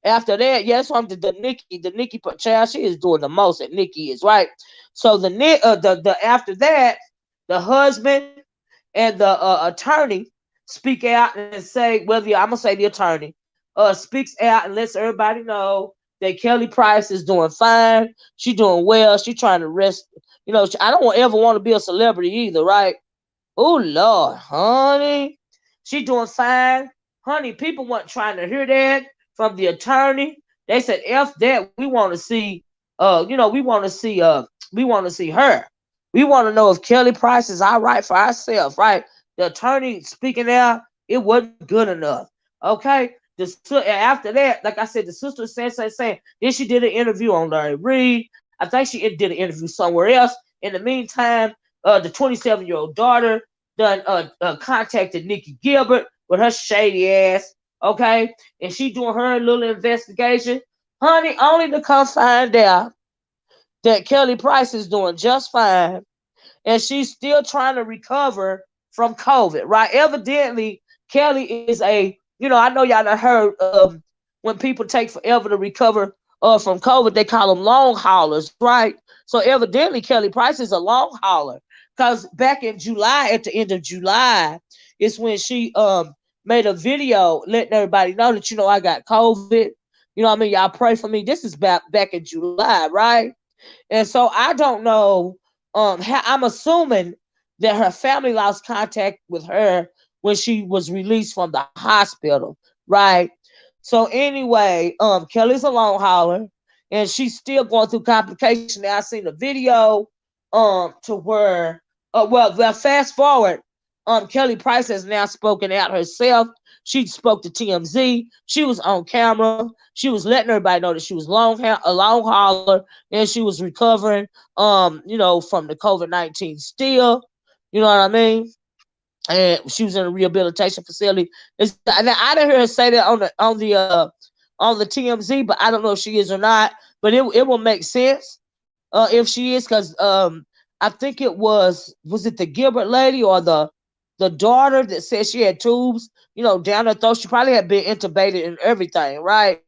after that, yes, I'm the Nikki child. She is doing the most that Nikki is, right? So the after that, the husband and the attorney speak out and say, well, I'm gonna say the attorney speaks out and lets everybody know that Kelly Price is doing fine. She doing well. She trying to rest. You know, I don't ever want to be a celebrity either, right? Oh Lord, honey, she doing fine, honey. People weren't trying to hear that from the attorney. They said, "F that. We want to see, you know, we want to see her. We want to know if Kelly Price is all right for ourselves, right?" The attorney speaking out, it wasn't good enough. Okay. After that, like I said, the sister saying. Then she did an interview on Larry Reed. I think she did an interview somewhere else. In the meantime, the 27-year-old daughter done contacted Nikki Gilbert with her shady ass, okay? And she doing her little investigation. Honey, only to come find out that Kelly Price is doing just fine and she's still trying to recover from COVID, right? Evidently, Kelly is you know, I know y'all done heard when people take forever to recover from COVID, they call them long haulers, right? So evidently, Kelly Price is a long hauler because back in July, at the end of July, is when she made a video letting everybody know that, you know, I got COVID. You know what I mean? Y'all pray for me. This is back in July, right? And so I don't know. I'm assuming that her family lost contact with her when she was released from the hospital, right? So anyway, Kelly's a long hauler, and she's still going through complications. Now I seen a video, to where, well, fast forward, Kelly Price has now spoken out herself. She spoke to TMZ. She was on camera. She was letting everybody know that she was a long hauler, and she was recovering, you know, from the COVID-19 still. You know what I mean? and she was in a rehabilitation facility. Now, I didn't hear her say that on the TMZ, but I don't know if she is or not. But it will make sense if she is, because I think was it the Gilbert lady or the daughter that said she had tubes, down her throat. She probably had been intubated and everything, right?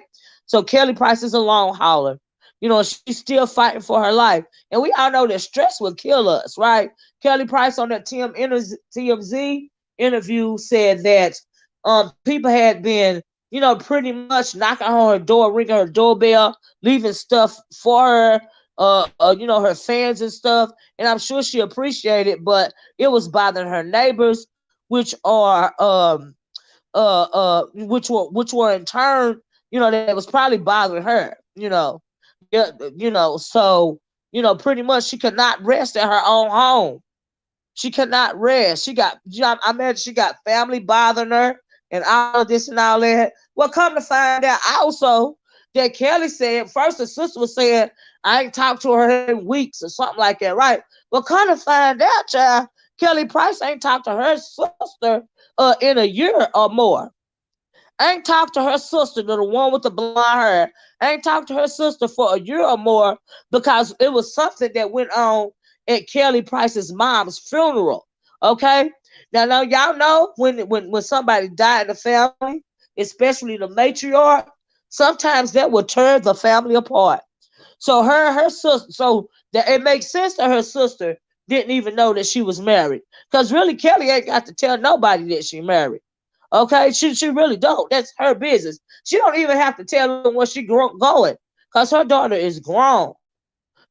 So Kelly Price is a long hauler. She's still fighting for her life. And we all know that stress will kill us, right? Kelly Price on that TMZ interview said that people had been, pretty much knocking on her door, ringing her doorbell, leaving stuff for her, her fans and stuff. And I'm sure she appreciated it, but it was bothering her neighbors, which are which were in turn, that was probably bothering her. Yeah, so pretty much she could not rest at her own home. She could not rest. I imagine she got family bothering her and all of this and all that. Well, come to find out also that Kelly said, first the sister was saying, I ain't talked to her in weeks or something like that, right? Well, come to find out, child, Kelly Price ain't talked to her sister in a year or more. I ain't talked to her sister, the one with the blonde hair. I ain't talked to her sister for a year or more because it was something that went on at Kelly Price's mom's funeral. Okay? Now y'all know when somebody died in the family, especially the matriarch, sometimes that will tear the family apart. So her sister, so that it makes sense that her sister didn't even know that she was married. Because really Kelly ain't got to tell nobody that she married. Okay, she really don't. That's her business. She don't even have to tell them where she going, cause her daughter is grown.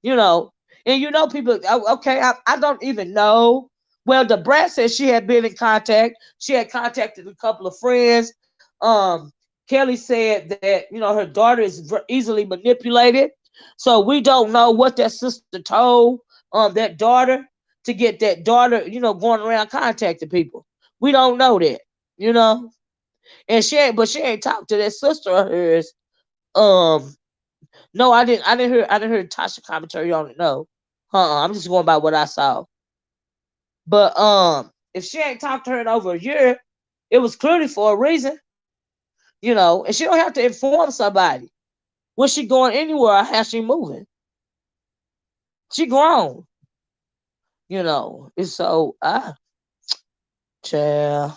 You know, and people. Okay, I don't even know. Well, the brat said she had been in contact. She had contacted a couple of friends. Kelly said that her daughter is easily manipulated. So we don't know what that sister told that daughter to get that daughter going around contacting people. We don't know that. You know, and she ain't talked to that sister of hers. Um, no, I didn't hear Tasha commentary on it. No, I'm just going by what I saw. But if she ain't talked to her in over a year, it was clearly for a reason. And she don't have to inform somebody. Was she going anywhere or has she moving? She grown. And so child,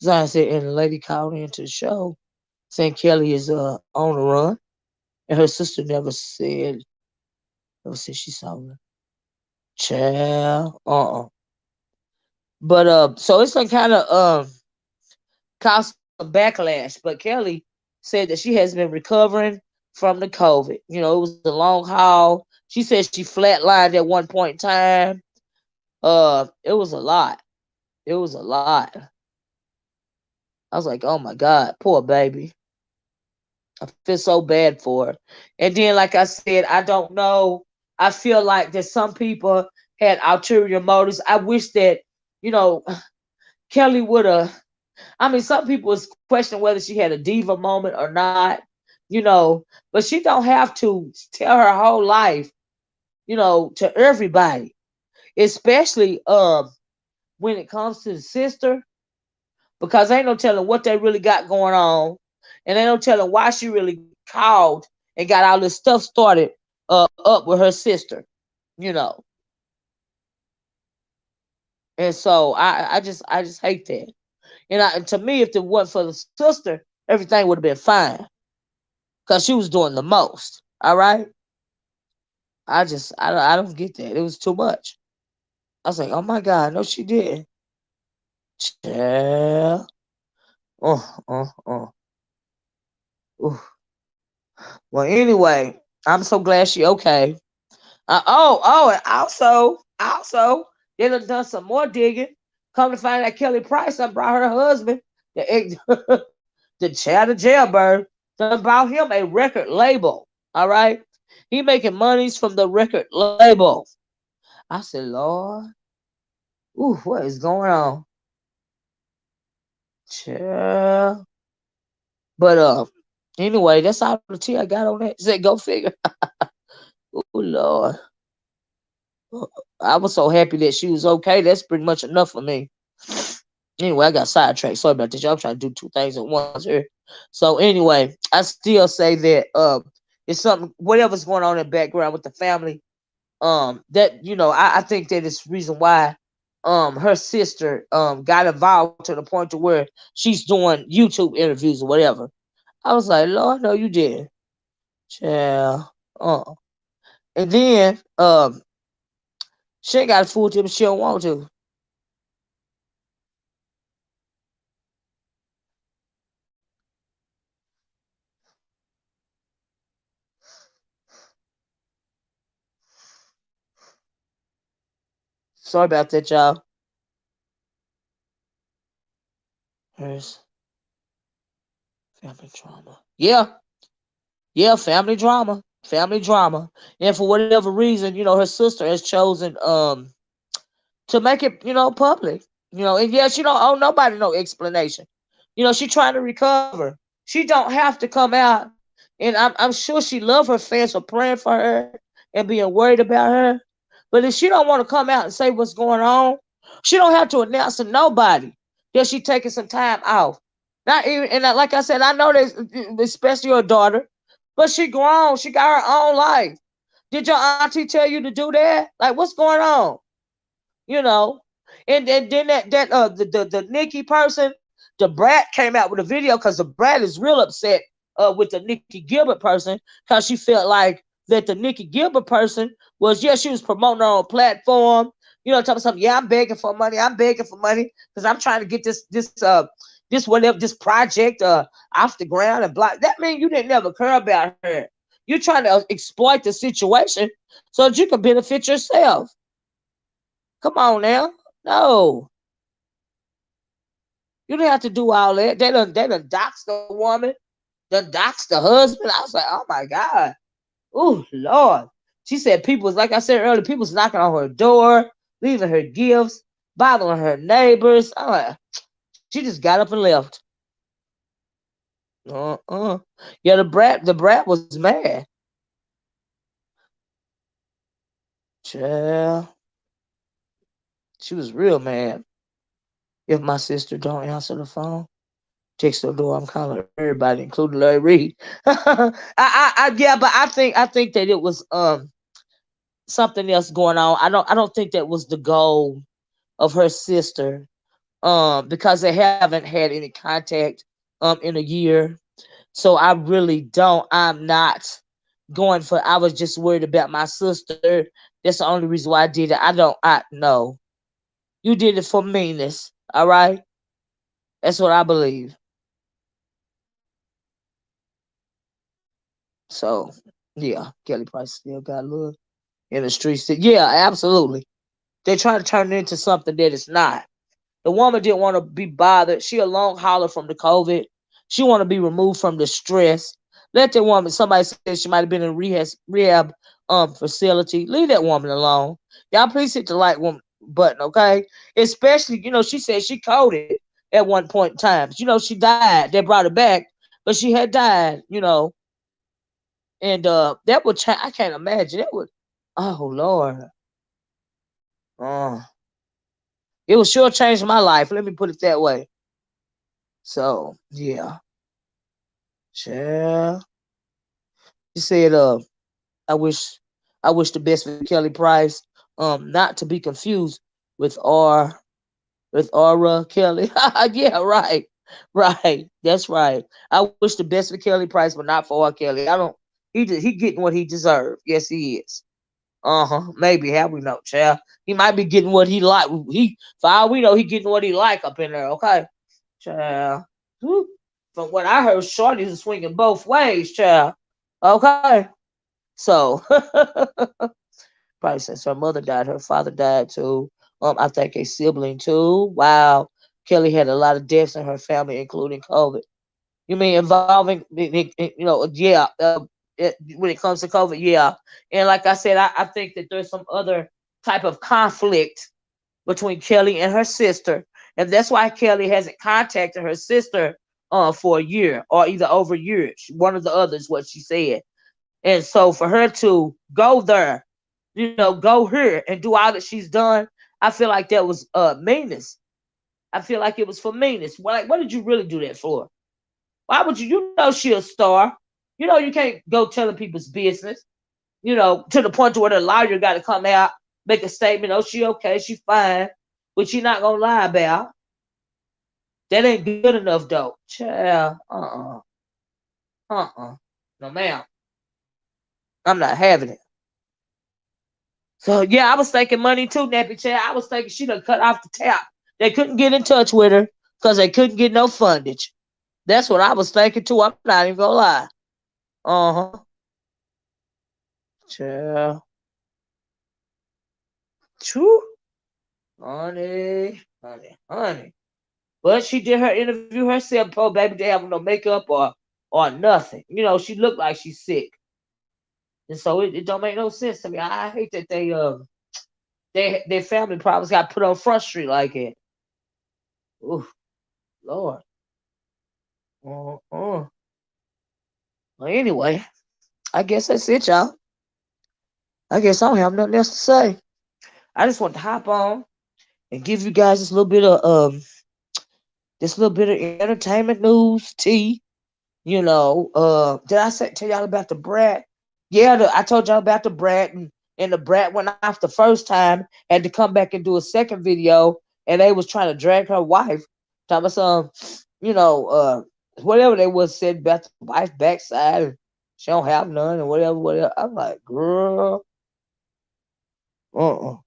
Zion said, and the lady called into the show saying Kelly is on the run, and her sister never said she saw her. Child, But so it's like kind of caused some backlash. But Kelly said that she has been recovering from the COVID. It was a long haul. She said she flatlined at one point in time. It was a lot. It was a lot. I was like, oh my God, poor baby. I feel so bad for her. And then, like I said, I don't know. I feel like that some people had ulterior motives. I wish that, you know, Kelly would have. I mean, some people was questioning whether she had a diva moment or not, but she don't have to tell her whole life, to everybody, especially when it comes to the sister, because ain't no telling what they really got going on, and ain't no telling why she really called and got all this stuff started up with her sister, you know. And so I just hate that. And to me, if it wasn't for the sister, everything would have been fine because she was doing the most. All right. I don't get that. It was too much. I was like, oh my God, no, she didn't. Yeah. Oh, oh, oh. Ooh. Well, anyway, I'm so glad she okay. And also, they done some more digging. Come to find out Kelly Price done brought her husband, the child of jailbird, done brought him a record label. All right, he making monies from the record label. I said, Lord, ooh, what is going on, child? But anyway, that's all the tea I got on that. Said, go figure. Oh Lord, I was so happy that she was okay. That's pretty much enough for me. Anyway, I got sidetracked. Sorry about this. Y'all trying to do two things at once here. So anyway, I still say that it's something whatever's going on in the background with the family. That I think that is reason why her sister got involved to the point to where she's doing YouTube interviews or whatever. I was like, Lord, no, you didn't. Child. And then she ain't got to fool to him. She don't want to. Sorry about that, y'all. There's family drama. Yeah, yeah, family drama. Family drama. And for whatever reason, her sister has chosen to make it, public. And yeah, she don't owe nobody no explanation. She trying to recover. She don't have to come out, and I'm sure she love her fans for praying for her and being worried about her. But if she don't want to come out and say what's going on, she don't have to announce to nobody that she taking some time off. Not even, and like I said, I know that, especially your daughter, but she grown. She got her own life. Did your auntie tell you to do that? Like, what's going on? you know. And then the Nikki person, the Brat came out with a video because the Brat is real upset with the Nikki Gilbert person because she felt like that the Nikki Gilbert person was she was promoting her own platform, talking about something. Yeah, I'm begging for money. I'm begging for money because I'm trying to get this whatever this project off the ground and block. That means you didn't never care about her. You're trying to exploit the situation so that you can benefit yourself. Come on now. No. You didn't have to do all that. They done doxed the woman, done doxed the husband. I was like, oh my God. Oh Lord. She said people was like I said earlier, people was knocking on her door, leaving her gifts, bothering her neighbors. I'm like, she just got up and left. Uh-uh. Yeah, the brat was mad. Child. She was real mad. If my sister don't answer the phone, text the door. I'm calling everybody, including Larry Reed. Yeah, but I think that it was something else going on. I don't think that was the goal of her sister. Because they haven't had any contact in a year. So I really don't. I'm not going for. I was just worried about my sister. That's the only reason why I did it. I don't. I no. You did it for meanness. All right. That's what I believe. So yeah, Kelly Price still got love in the streets. Yeah, absolutely. They trying to turn it into something that it's not. The woman didn't want to be bothered. She a long hauler from the COVID. She want to be removed from the stress. Let that woman. Somebody said she might have been in a rehab facility. Leave that woman alone. Y'all please hit the like woman button, okay? Especially, she said she coded at one point in time. She died. They brought her back, but she had died. And that would change. I can't imagine that would. Oh Lord, uh, it would sure change my life. Let me put it that way. So yeah, sure. She said, I wish, I wish the best for Kelly Price. Not to be confused with with Aura Kelly. Yeah, right, right. That's right. I wish the best for Kelly Price, but not for R. Kelly. I don't. He getting what he deserved. Yes, he is. Maybe have we know, child. He might be getting what he like. For all we know, he getting what he like up in there. Okay, child. Whew. From what I heard, Shorty's is swinging both ways, child. Okay, so probably since her mother died, her father died too. I think a sibling too. Wow, Kelly had a lot of deaths in her family, including COVID. You mean involving, yeah. When it comes to COVID, yeah. And like I said, I think that there's some other type of conflict between Kelly and her sister, and that's why Kelly hasn't contacted her sister for a year or either over a year. One of the others, what she said. And so for her to go there, go here and do all that she's done, I feel like that was meanness. I feel like it was for meanness. What did you really do that for? Why would you? You know she a star. You know you can't go telling people's business. You know, to the point to where the lawyer got to come out, make a statement. Oh, she okay, she fine, but she not gonna lie about. That ain't good enough though, child. No, ma'am, I'm not having it. So yeah, I was thinking money too, Nappy Child. I was thinking she done cut off the tap. They couldn't get in touch with her because they couldn't get no fundage. That's what I was thinking too. I'm not even gonna lie. Uh huh. Child. True. Honey. But she did her interview herself, poor baby. They have no makeup or nothing. You know, she looked like she's sick, and so it don't make no sense to me. I hate that their family problems got put on Front Street like it. Ooh, Lord. Uh-uh. Well, anyway, I guess that's it, y'all. I guess I don't have nothing else to say. I just want to hop on and give you guys this little bit of entertainment news, tea. Did I tell y'all about the brat? Yeah, I told y'all about the brat, and the brat went off the first time, had to come back and do a second video, and they was trying to drag her wife. Talking about you know, uh, whatever they was said about the wife backside, and she don't have none, and whatever. I'm like, girl, uh,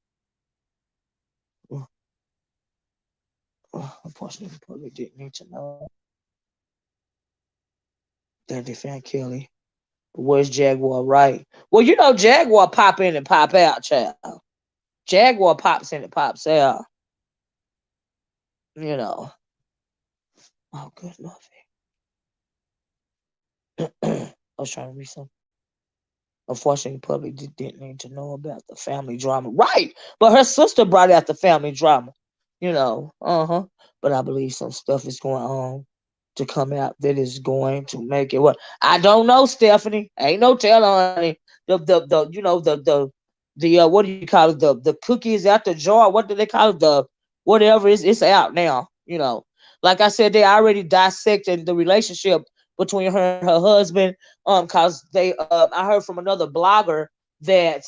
unfortunately, the public didn't need to know that they found Kelly. But where's Jaguar? Right. Well, you know, Jaguar pop in and pop out, child. Jaguar pops in and pops out. You know. Oh, good lord. I was trying to read something. Unfortunately, the public didn't need to know about the family drama. Right. But her sister brought out the family drama. You know. Uh-huh. But I believe some stuff is going on to come out that is going to make it what I don't know, Stephanie. Ain't no tell, honey. The you know the what do you call it? The cookies out the jar. What do they call it? The whatever is it's out now. You know, like I said, they already dissected the relationship between her and her husband. Cause they I heard from another blogger that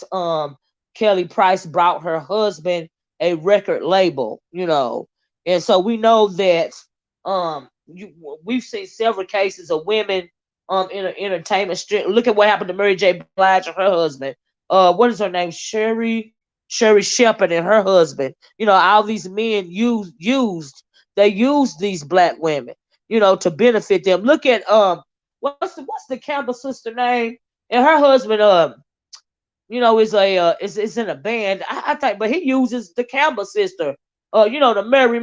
Kelly Price brought her husband a record label. You know, and so we know that we've seen several cases of women in an entertainment strip. Look at what happened to Mary J. Blige and her husband. What is her name? Sherry Shepherd and her husband. You know, all these men used these black women, you know, to benefit them. Look at what's the Campbell sister name? And her husband you know, is in a band. I think, but he uses the Campbell sister. You know, the Mary,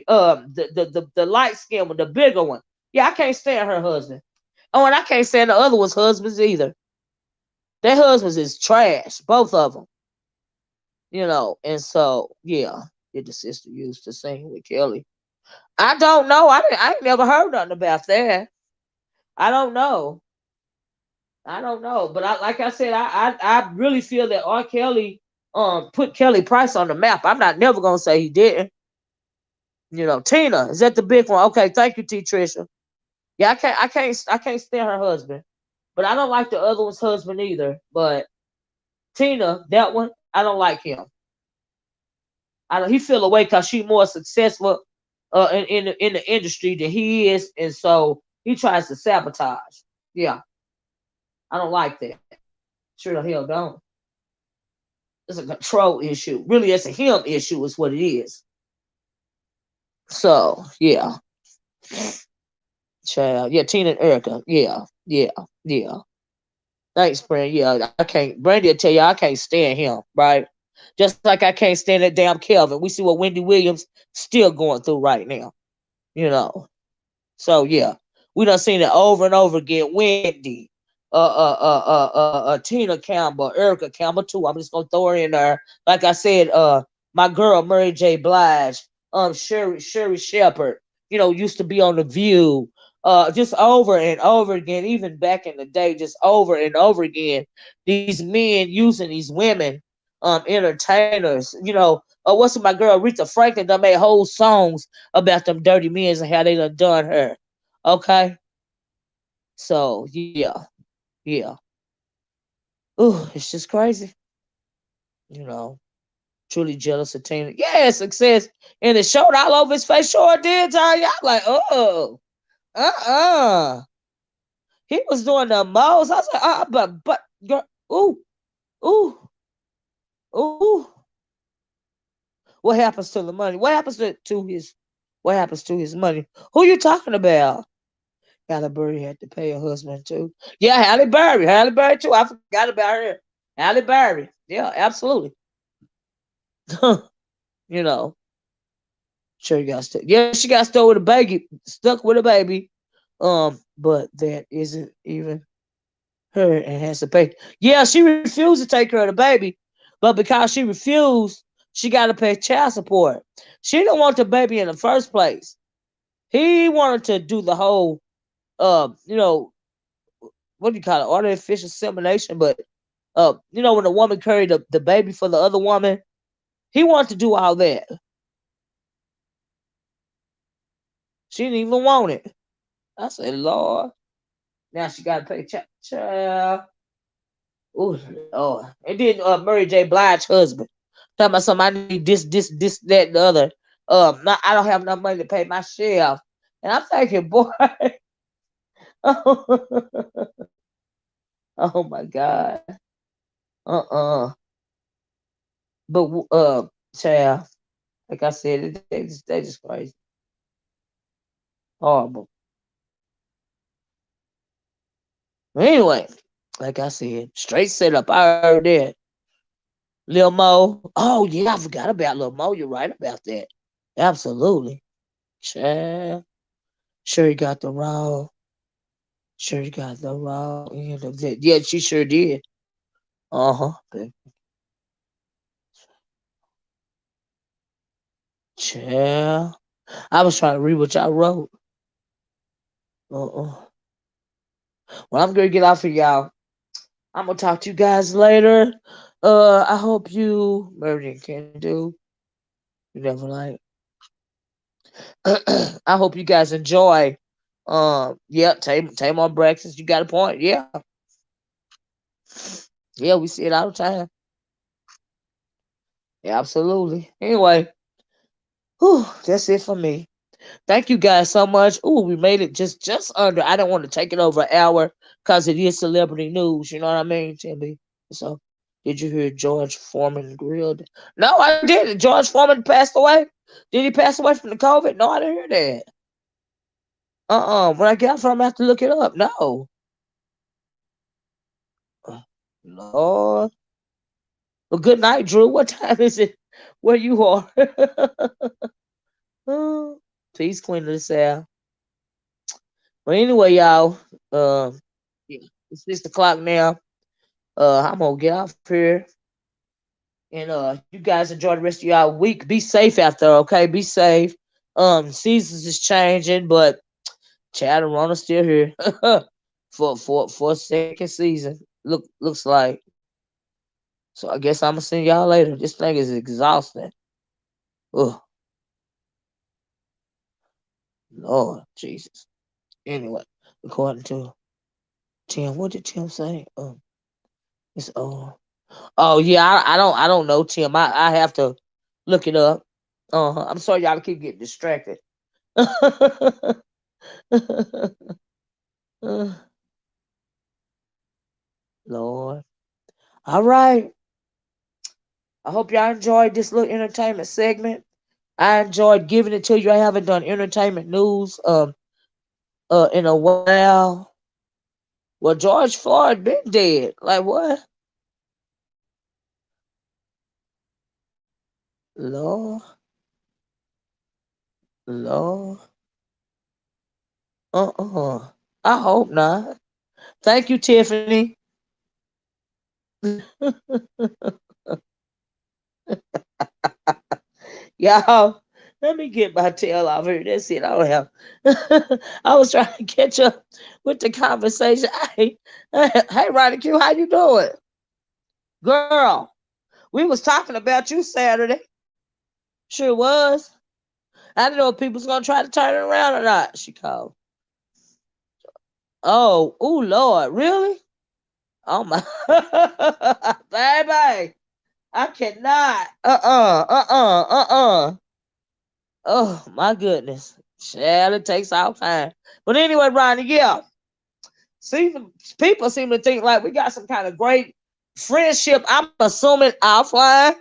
the light skin one, the bigger one. Yeah, I can't stand her husband. Oh, and I can't stand the other one's husbands either. Their husbands is trash, both of them. You know, and so yeah, did the sister used to sing with Kelly? I don't know. I ain't never heard nothing about that. I don't know. I don't know, but like I said, I really feel that R. Kelly put Kelly Price on the map. I'm not never gonna say he didn't. You know, Tina is that the big one? Okay, thank you, T. Trisha. Yeah, I can't stand her husband, but I don't like the other one's husband either. But Tina, that one, I don't like him. I don't, he feel away because she more successful in the industry than he is, and so he tries to sabotage. Yeah, I don't like that. Sure the hell don't. It's a control issue. Really, it's a him issue, is what it is. So yeah, child. Yeah, Tina and Erica. Yeah. Thanks, Brand. Yeah, I can't. Brandy will tell you I can't stand him. Right. Just like I can't stand that damn Kelvin. We see what Wendy Williams still going through right now. You know. So yeah, we done seen it over and over again. Wendy, Tina Campbell, Erica Campbell too. I'm just gonna throw her in there. Like I said, my girl Mary J. Blige, Sherry Shepherd. You know, used to be on the View. Just over and over again, even back in the day, just over and over again. These men using these women, entertainers. What's my girl Rita Franklin done made whole songs about them dirty men and how they done her. Okay, so yeah, yeah. Ooh, it's just crazy. You know, truly jealous of Tina. Yeah, success, and it showed all over his face. Sure did, Tanya. I'm like, oh, uh. He was doing the most. I was like, but, girl, ooh, ooh, ooh. What happens to the money? What happens to his money? Who you talking about? Halle Berry had to pay her husband too. Yeah, Halle Berry too. I forgot about her. Halle Berry. Yeah, absolutely. you know, sure you got stuck. Yeah, she got stuck with a baby, stuck with a baby. But that isn't even her and has to pay. Yeah, she refused to take care of the baby, but because she refused, she got to pay child support. She didn't want the baby in the first place. He wanted to do the whole, what do you call it, artificial insemination. But when a woman carried the baby for the other woman, he wanted to do all that. She didn't even want it. I said, Lord, now she got to pay child. Oh Lord. And then Mary J. Blige's husband. Talking about something, I need this, that, and the other. I don't have enough money to pay my share. And I'm thinking, boy, oh my God. Uh-uh. But child, like I said, they just crazy. Horrible. Anyway, like I said, straight setup. I heard that. Lil Mo. Oh yeah, I forgot about Lil Mo. You're right about that. Absolutely. Child. Sure you got the raw. Sure you got the raw end of that. Yeah, she sure did. Uh-huh. Child. I was trying to read what y'all wrote. Uh-uh. Well, I'm gonna get off of y'all. I'm gonna talk to you guys later. I hope you Meridian can do. You never like. I hope you guys enjoy. Yeah, tame on breakfast. You got a point. Yeah, yeah, we see it all the time. Yeah, absolutely. Anyway, whew, that's it for me. Thank you guys so much. Ooh, we made it just under. I don't want to take it over an hour because it is celebrity news. You know what I mean, Timmy? So, did you hear George Foreman grilled? No, I didn't. George Foreman passed away. Did he pass away from the COVID? No, I didn't hear that. When I get off, I'm gonna have to look it up. No. Lord. Well, good night, Drew. What time is it where you are? Oh, peace, Queen of the South. But anyway, y'all, yeah, it's 6 o'clock now. I'm gonna get off here. And you guys enjoy the rest of y'all week. Be safe out there, okay? Be safe. Seasons is changing, but Chad and Ronald's still here for a second season. Looks like. So I guess I'm gonna see y'all later. This thing is exhausting. Oh Lord Jesus. Anyway, according to Tim, what did Tim say? It's oh yeah, I don't know Tim. I have to look it up. I'm sorry y'all keep getting distracted. Lord. All right. I hope y'all enjoyed this little entertainment segment. I enjoyed giving it to you. I haven't done entertainment news in a while. Well, George Floyd been dead. Like what? Lord, Lord. Uh-uh. I hope not. Thank you, Tiffany. Y'all, let me get my tail off here. That's it. I don't have. I was trying to catch up with the conversation. Hey, Ronnie Q, how you doing, girl? We was talking about you Saturday. Sure was. I didn't know if people was gonna try to turn it around or not. She called. Oh Lord, really? Oh my, baby, I cannot. Oh my goodness, child, it takes all time. But anyway, Ronnie, yeah. See, people seem to think like we got some kind of great friendship. I'm assuming offline,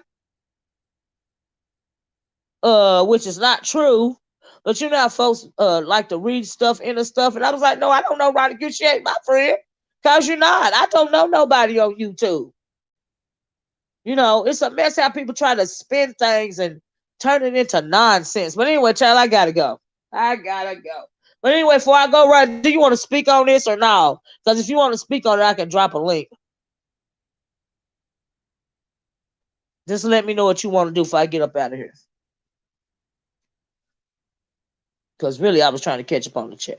which is not true. But you know how folks like to read stuff into stuff, and I was like, no, I don't know Ronnie Q. She ain't my friend, cause you're not. I don't know nobody on YouTube. You know, it's a mess how people try to spin things and turn it into nonsense. But anyway, child, I gotta go. I gotta go. But anyway, before I go, right, do you want to speak on this or no? Because if you want to speak on it, I can drop a link. Just let me know what you want to do before I get up out of here. Because really, I was trying to catch up on the chat.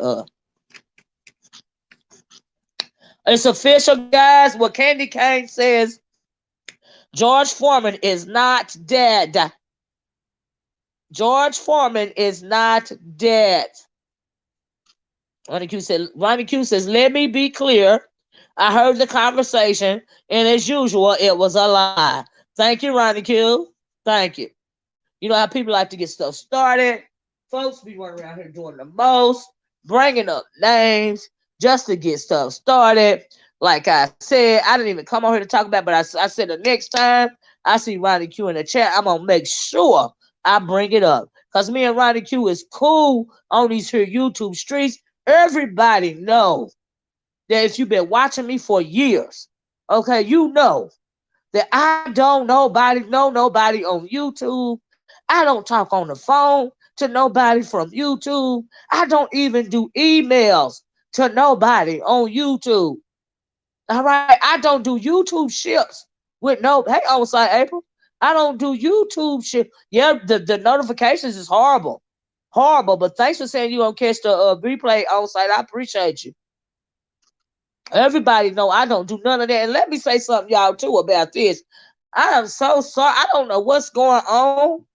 It's official, guys. What Candy Cane says, George Foreman is not dead. George Foreman is not dead. Ronnie Q says, let me be clear. I heard the conversation, and as usual, it was a lie. Thank you, Ronnie Q. Thank you. You know how people like to get stuff started. Folks be running around here doing the most, bringing up names just to get stuff started. Like I said, I didn't even come on here to talk about it, but I said the next time I see Ronnie Q in the chat, I'm going to make sure I bring it up. Because me and Ronnie Q is cool on these here YouTube streets. Everybody know that if you've been watching me for years, okay, you know that I don't know nobody on YouTube. I don't talk on the phone to nobody from YouTube. I don't even do emails to nobody on YouTube. All right, I don't do YouTube ships with no. Hey, on side April, I don't do YouTube shit. Yeah, the notifications is horrible, horrible. But thanks for saying you gonna catch the replay on site. I appreciate you. Everybody know I don't do none of that. And let me say something, y'all, too, about this. I am so sorry. I don't know what's going on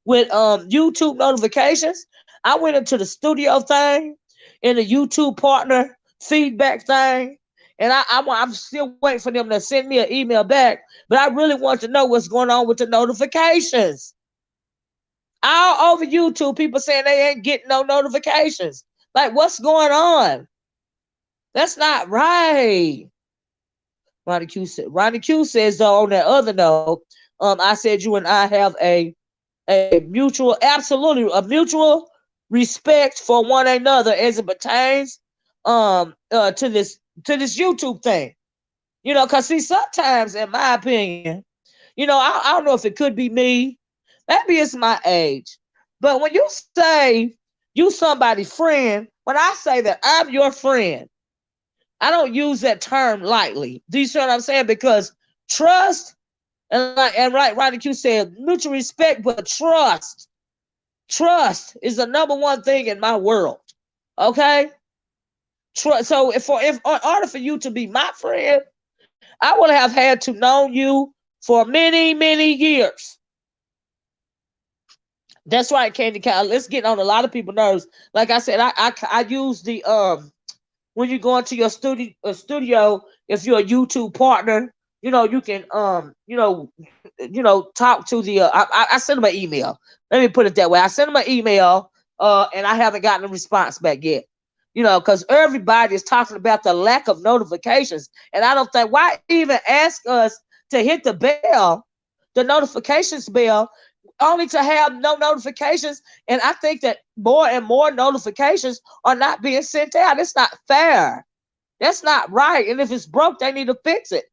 with YouTube notifications. I went into the studio thing in the YouTube partner feedback thing, and I'm still waiting for them to send me an email back. But I really want to know what's going on with the notifications. All over YouTube, people saying they ain't getting no notifications. Like, what's going on? That's not right. Ronnie Q says, though, on that other note, I said you and I have a mutual, absolutely, a mutual respect for one another as it pertains to this YouTube thing. You know, because see, sometimes, in my opinion, you know, I don't know if it could be me. Maybe it's my age. But when you say you somebody's friend, when I say that I'm your friend, I don't use that term lightly. Do you see what I'm saying? Because trust, and right, Ronnie Q said mutual respect, but trust is the number one thing in my world. Okay? Trust. So if in order for you to be my friend, I would have had to know you for many, many years. That's right, Candy Cow. Let's get on a lot of people's nerves. Like I said, I use the when you go into your studio, if you're a YouTube partner, you know, you can talk to the I send them an email. Let me put it that way. I send them an email, and I haven't gotten a response back yet. You know, because everybody is talking about the lack of notifications. And I don't think, why even ask us to hit the bell, the notifications bell, only to have no notifications. And I think that more and more notifications are not being sent out. It's not fair. That's not right. And if it's broke, they need to fix it.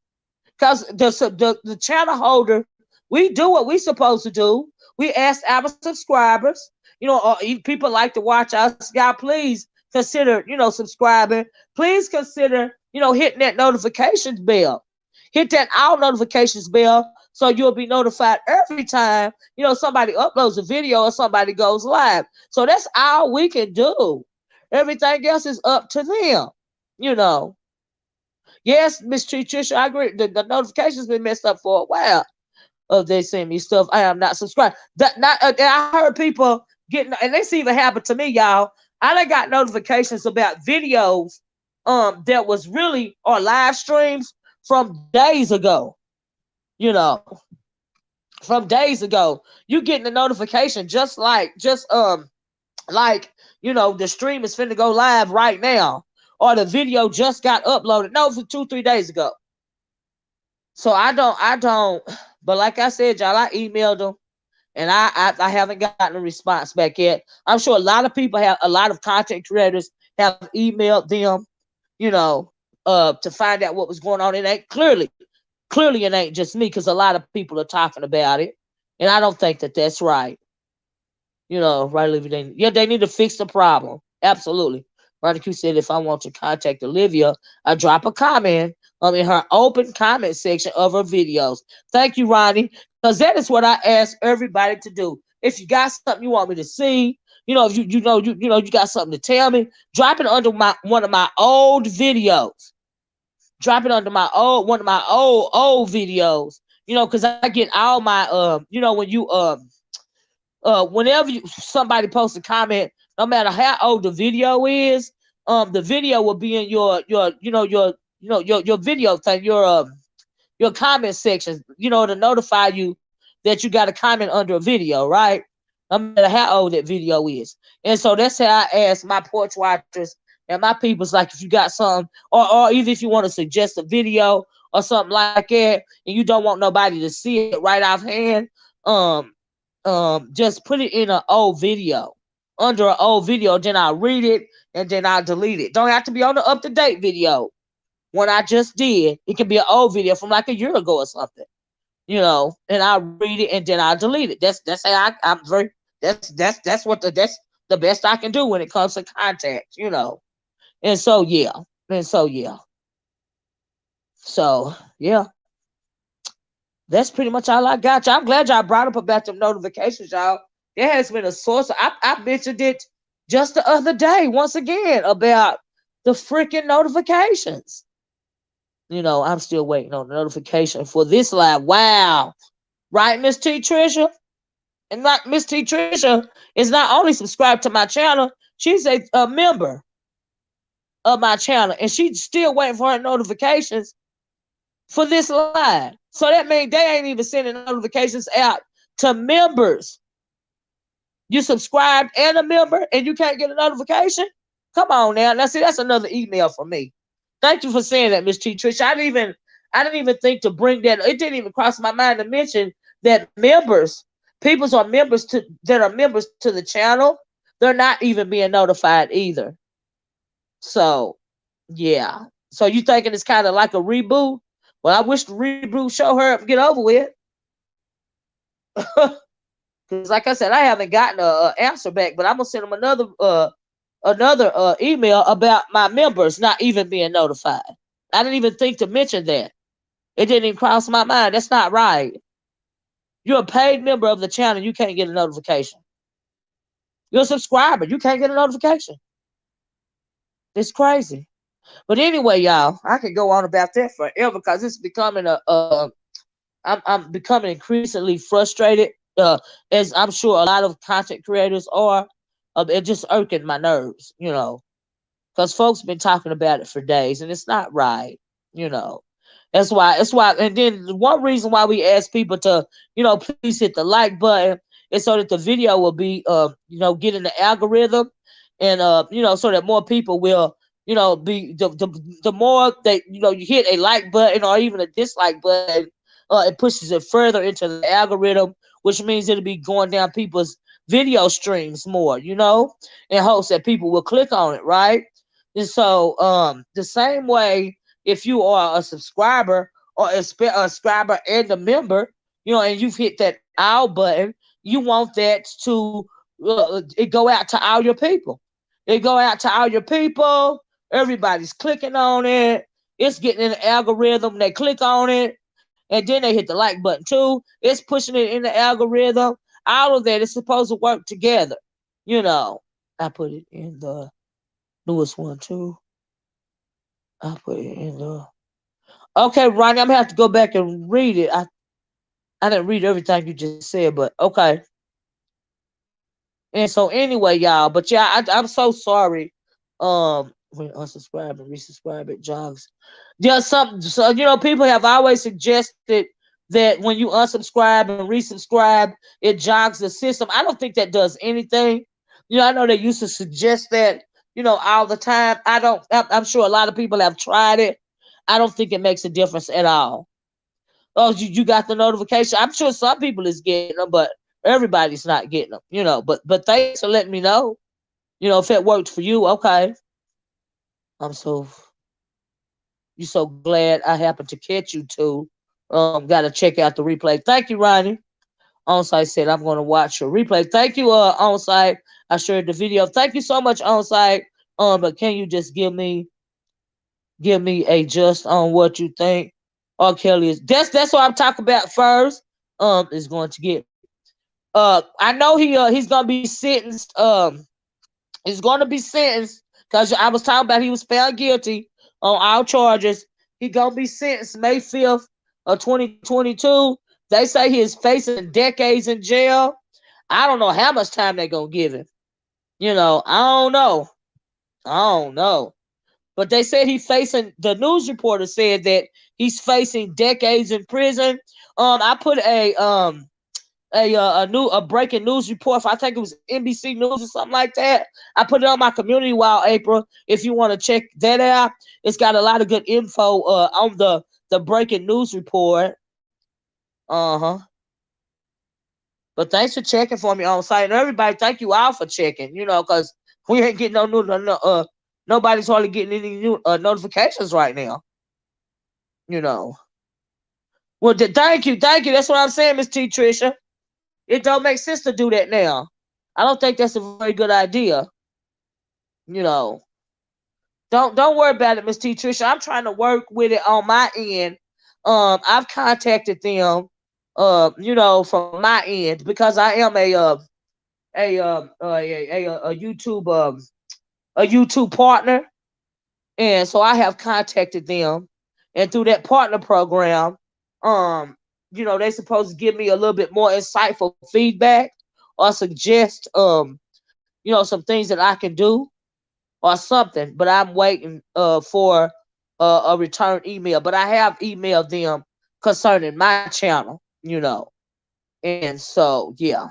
Because the channel holder, we do what we're supposed to do. We ask our subscribers, you know, or people like to watch us. Y'all, please consider, you know, subscribing. Please consider, you know, hitting that notifications bell. Hit that all notifications bell so you'll be notified every time, you know, somebody uploads a video or somebody goes live. So that's all we can do. Everything else is up to them, you know. Yes, Miss Tricia, I agree. The notifications been messed up for a while. they send me stuff. I am not subscribed. That not. I heard people getting, and this even happened to me, y'all. I done got notifications about videos that was really or live streams from days ago. You know, from days ago. You getting a notification just like the stream is finna go live right now, or the video just got uploaded. No, for 2-3 days ago. So I don't. But like I said, y'all, I emailed them, and I haven't gotten a response back yet. I'm sure a lot of people have, a lot of content creators have emailed them, you know, to find out what was going on. It ain't clearly it ain't just me, because a lot of people are talking about it, and I don't think that that's right. Right, Olivia? They need to fix the problem. Absolutely. Ronnie Q said, if I want to contact Olivia, I drop a comment in her open comment section of her videos. Thank you, Ronnie, because that is what I ask everybody to do. If you got something you want me to see, if you got something to tell me, drop it under one of my old videos. Drop it under my one of my old videos. Because I get all my when you whenever somebody posts a comment, no matter how old the video is, the video will be in your video thing, your comment section, to notify you that you got a comment under a video, right? No matter how old that video is. And so that's how I ask my porch watchers and my people's, like, if you got something, or even if you want to suggest a video or something like that, and you don't want nobody to see it right offhand, just put it in an old video, under an old video. Then I'll read it, and then I'll delete it. Don't have to be on the up-to-date video. One I just did, it can be an old video from like a year ago or something, and I'll read it, and then I'll delete it. That's how I'm very. That's the best I can do when it comes to contact. And so yeah, and so yeah, so yeah. That's pretty much all I got, y'all. I'm glad y'all brought up about them notifications, y'all. There has been a source. I mentioned it just the other day, once again, about the freaking notifications. I'm still waiting on the notification for this live. Wow. Right, Miss T. Trisha? And not Miss T. Trisha is not only subscribed to my channel, she's a member of my channel. And she's still waiting for her notifications for this live. So that means they ain't even sending notifications out to members. You subscribed and a member, and you can't get a notification? Come on now. Now see, that's another email from me. Thank you for saying that, Miss T. Trish. I didn't even think to bring that. It didn't even cross my mind to mention that that are members to the channel, they're not even being notified either. So yeah. So you thinking it's kind of like a reboot? Well, I wish the reboot show her up and get over with. Because like I said, I haven't gotten an answer back, but I'm gonna send them another email about my members not even being notified. I didn't even think to mention that. It didn't even cross my mind. That's not right. You're a paid member of the channel. You can't get a notification. You're a subscriber. You can't get a notification. It's crazy. But anyway, y'all, I could go on about that forever because it's becoming I'm becoming increasingly frustrated, as I'm sure a lot of content creators are. It just irking my nerves, because folks been talking about it for days, and it's not right, you know. That's why, and then one reason why we ask people to, please hit the like button is so that the video will be, get in the algorithm, and so that more people will, be the more that you hit a like button or even a dislike button, it pushes it further into the algorithm, which means it'll be going down people's video streams more, in hopes that people will click on it, right? And so, the same way, if you are a subscriber or a subscriber and a member, and you've hit that all button, you want that to it go out to all your people. It go out to all your people. Everybody's clicking on it. It's getting in the algorithm. They click on it, and then they hit the like button too. It's pushing it in the algorithm. All of that is supposed to work together. I put it in the newest one too. I put it in the. Okay, Ronnie, I'm gonna have to go back and read it. I didn't read everything you just said, but okay. And so anyway, y'all, but yeah, I'm so sorry. When unsubscribe and resubscribe, it jogs. Yeah, so people have always suggested that when you unsubscribe and resubscribe, it jogs the system. I don't think that does anything. I know they used to suggest that, all the time. I'm sure a lot of people have tried it. I don't think it makes a difference at all. Oh, you got the notification. I'm sure some people is getting them, but everybody's not getting them. But thanks for letting me know. If it worked for you, okay. I'm so you so glad I happened to catch you too. Gotta check out the replay. Thank you, Ronnie. Onsite said I'm gonna watch your replay. Thank you, Onsite. I shared the video. Thank you so much, Onsite. But can you just give me a just on what you think R. Kelly is? That's what I'm talking about first. Is going to get. I know he's gonna be sentenced. He's gonna be sentenced because I was talking about he was found guilty on all charges. He gonna be sentenced May 5th of 2022. They say he is facing decades in jail. I don't know how much time they're gonna give him. I don't know. I don't know. But they said he's facing. The news reporter said that he's facing decades in prison. I put a breaking news report. I think it was NBC News or something like that. I put it on my community wall, April. If you want to check that out, it's got a lot of good info on the breaking news report. But thanks for checking for me on site, and everybody, thank you all for checking. Because we ain't getting nobody's hardly getting any new notifications right now. Well, thank you. That's what I'm saying, Miss T. Tricia. It don't make sense to do that now. I don't think that's a very good idea. You know, don't worry about it, Miss T. Tricia. I'm trying to work with it on my end. I've contacted them, from my end because I am a YouTube partner, and so I have contacted them, and through that partner program, they're supposed to give me a little bit more insightful feedback or suggest, some things that I can do or something. But I'm waiting for a return email. But I have emailed them concerning my channel. And so yeah,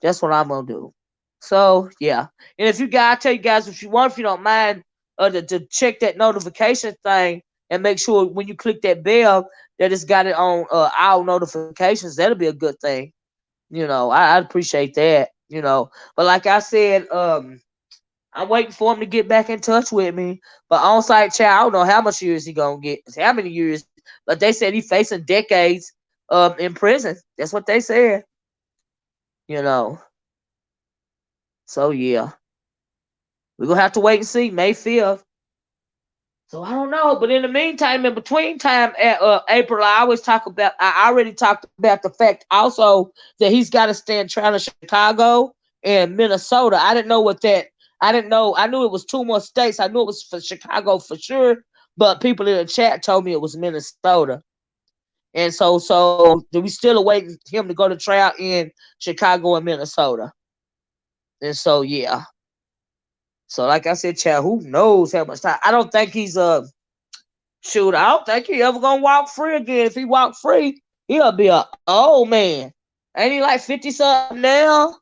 that's what I'm gonna do. So yeah, and I tell you guys, if you don't mind, to check that notification thing and make sure when you click that bell that it's got it on all notifications. That'll be a good thing. I'd appreciate that. But like I said, I'm waiting for him to get back in touch with me. But on site chat, I don't know how much years he gonna get, how many years. But they said he's facing decades in prison. That's what they said. You know. So yeah, we're gonna have to wait and see May 5th. So I don't know, but in the meantime, in between time at April, I already talked about the fact also that he's got to stand trial in Chicago and Minnesota. I didn't know what that. I didn't know. I knew it was two more states. I knew it was for Chicago for sure, but people in the chat told me it was Minnesota. And so we still awaiting him to go to trial in Chicago and Minnesota. And so yeah. So like I said, Chad, who knows how much time? I don't think he's shoot. I don't think he ever gonna walk free again. If he walk free, he'll be a old man. Ain't he like 50 something now?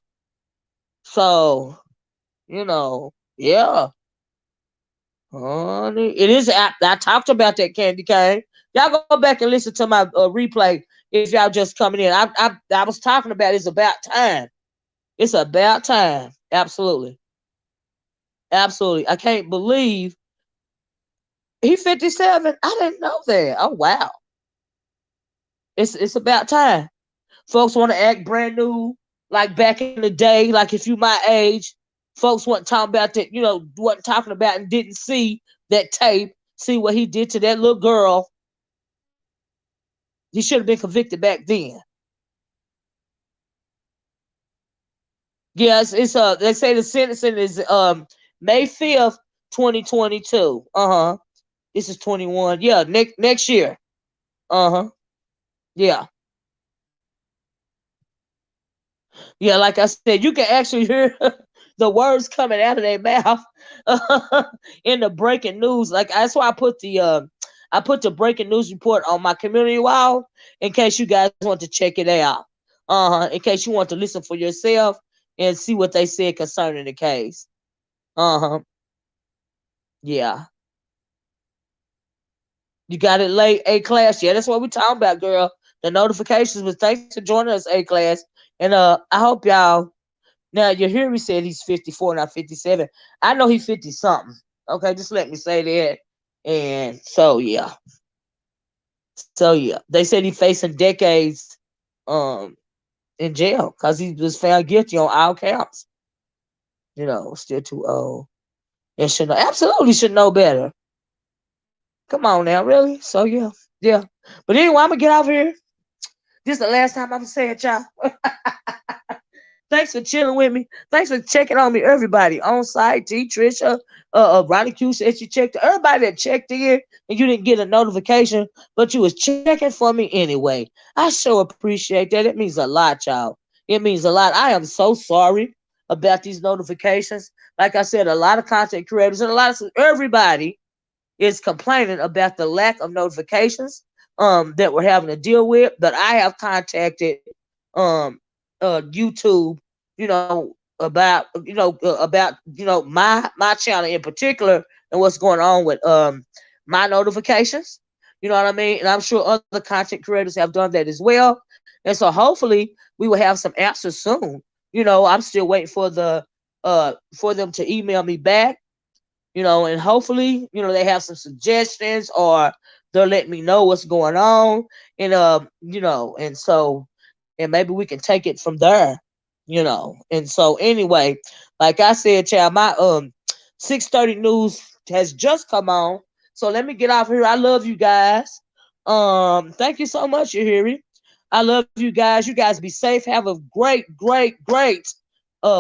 So yeah. Honey, it is. I talked about that candy cane. Y'all go back and listen to my replay if y'all just coming in. I was talking about it's about time. It's about time. Absolutely. Absolutely. I can't believe he's 57. I didn't know that. Oh wow. It's about time. Folks want to act brand new, like back in the day. Like if you my age, folks weren't talking about that. Wasn't talking about and didn't see that tape. See what he did to that little girl. He should have been convicted back then. Yes, it's they say the sentencing is May 5th, 2022. This is 21. Yeah, next year. Uh-huh. Yeah. Yeah, like I said, you can actually hear the words coming out of their mouth in the breaking news. Like that's why I put the breaking news report on my community wall in case you guys want to check it out. In case you want to listen for yourself and see what they said concerning the case. Uh-huh. Yeah. You got it late, A class. Yeah, that's what we're talking about, girl. The notifications. But thanks for joining us, A class. And I hope y'all. Now you hear me said he's 54, not 57. I know he's 50 something. Okay, just let me say that. And so yeah. So yeah. They said he's facing decades um in jail because he was found guilty on all counts. Still too old. And should know absolutely should know better. Come on now, really? So yeah. Yeah. But anyway, I'm gonna get out of here. This is the last time I'm saying it, y'all. Thanks for chilling with me. Thanks for checking on me, everybody on site. T. Trisha, Ronnie Q said she checked. Everybody that checked in and you didn't get a notification, but you was checking for me anyway. I sure appreciate that. It means a lot, y'all. It means a lot. I am so sorry about these notifications. Like I said, a lot of content creators and a lot of everybody is complaining about the lack of notifications that we're having to deal with. But I have contacted um YouTube, about my channel in particular and what's going on with my notifications. You know what I mean? And I'm sure other content creators have done that as well. And so hopefully we will have some answers soon. I'm still waiting for them to email me back, and hopefully, they have some suggestions or they'll let me know what's going on. And and so and maybe we can take it from there. And so anyway, like I said, child, my 6:30 news has just come on. So let me get off here. I love you guys. Thank you so much, you hear me? I love you guys. You guys be safe. Have a great, great, great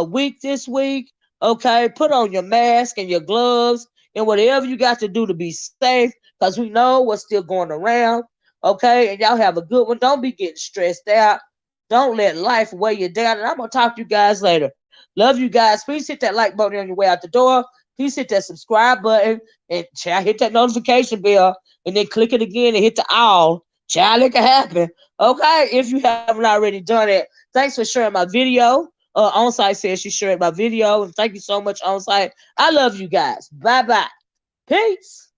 week this week. Okay, put on your mask and your gloves and whatever you got to do to be safe, because we know what's still going around. Okay, and y'all have a good one. Don't be getting stressed out. Don't let life weigh you down. And I'm gonna talk to you guys later. Love you guys. Please hit that like button on your way out the door. Please hit that subscribe button and child, hit that notification bell and then click it again and hit the all. Child, it can happen. Okay, if you haven't already done it. Thanks for sharing my video. Onsite says she shared my video, and thank you so much, Onsite. I love you guys. Bye bye. Peace.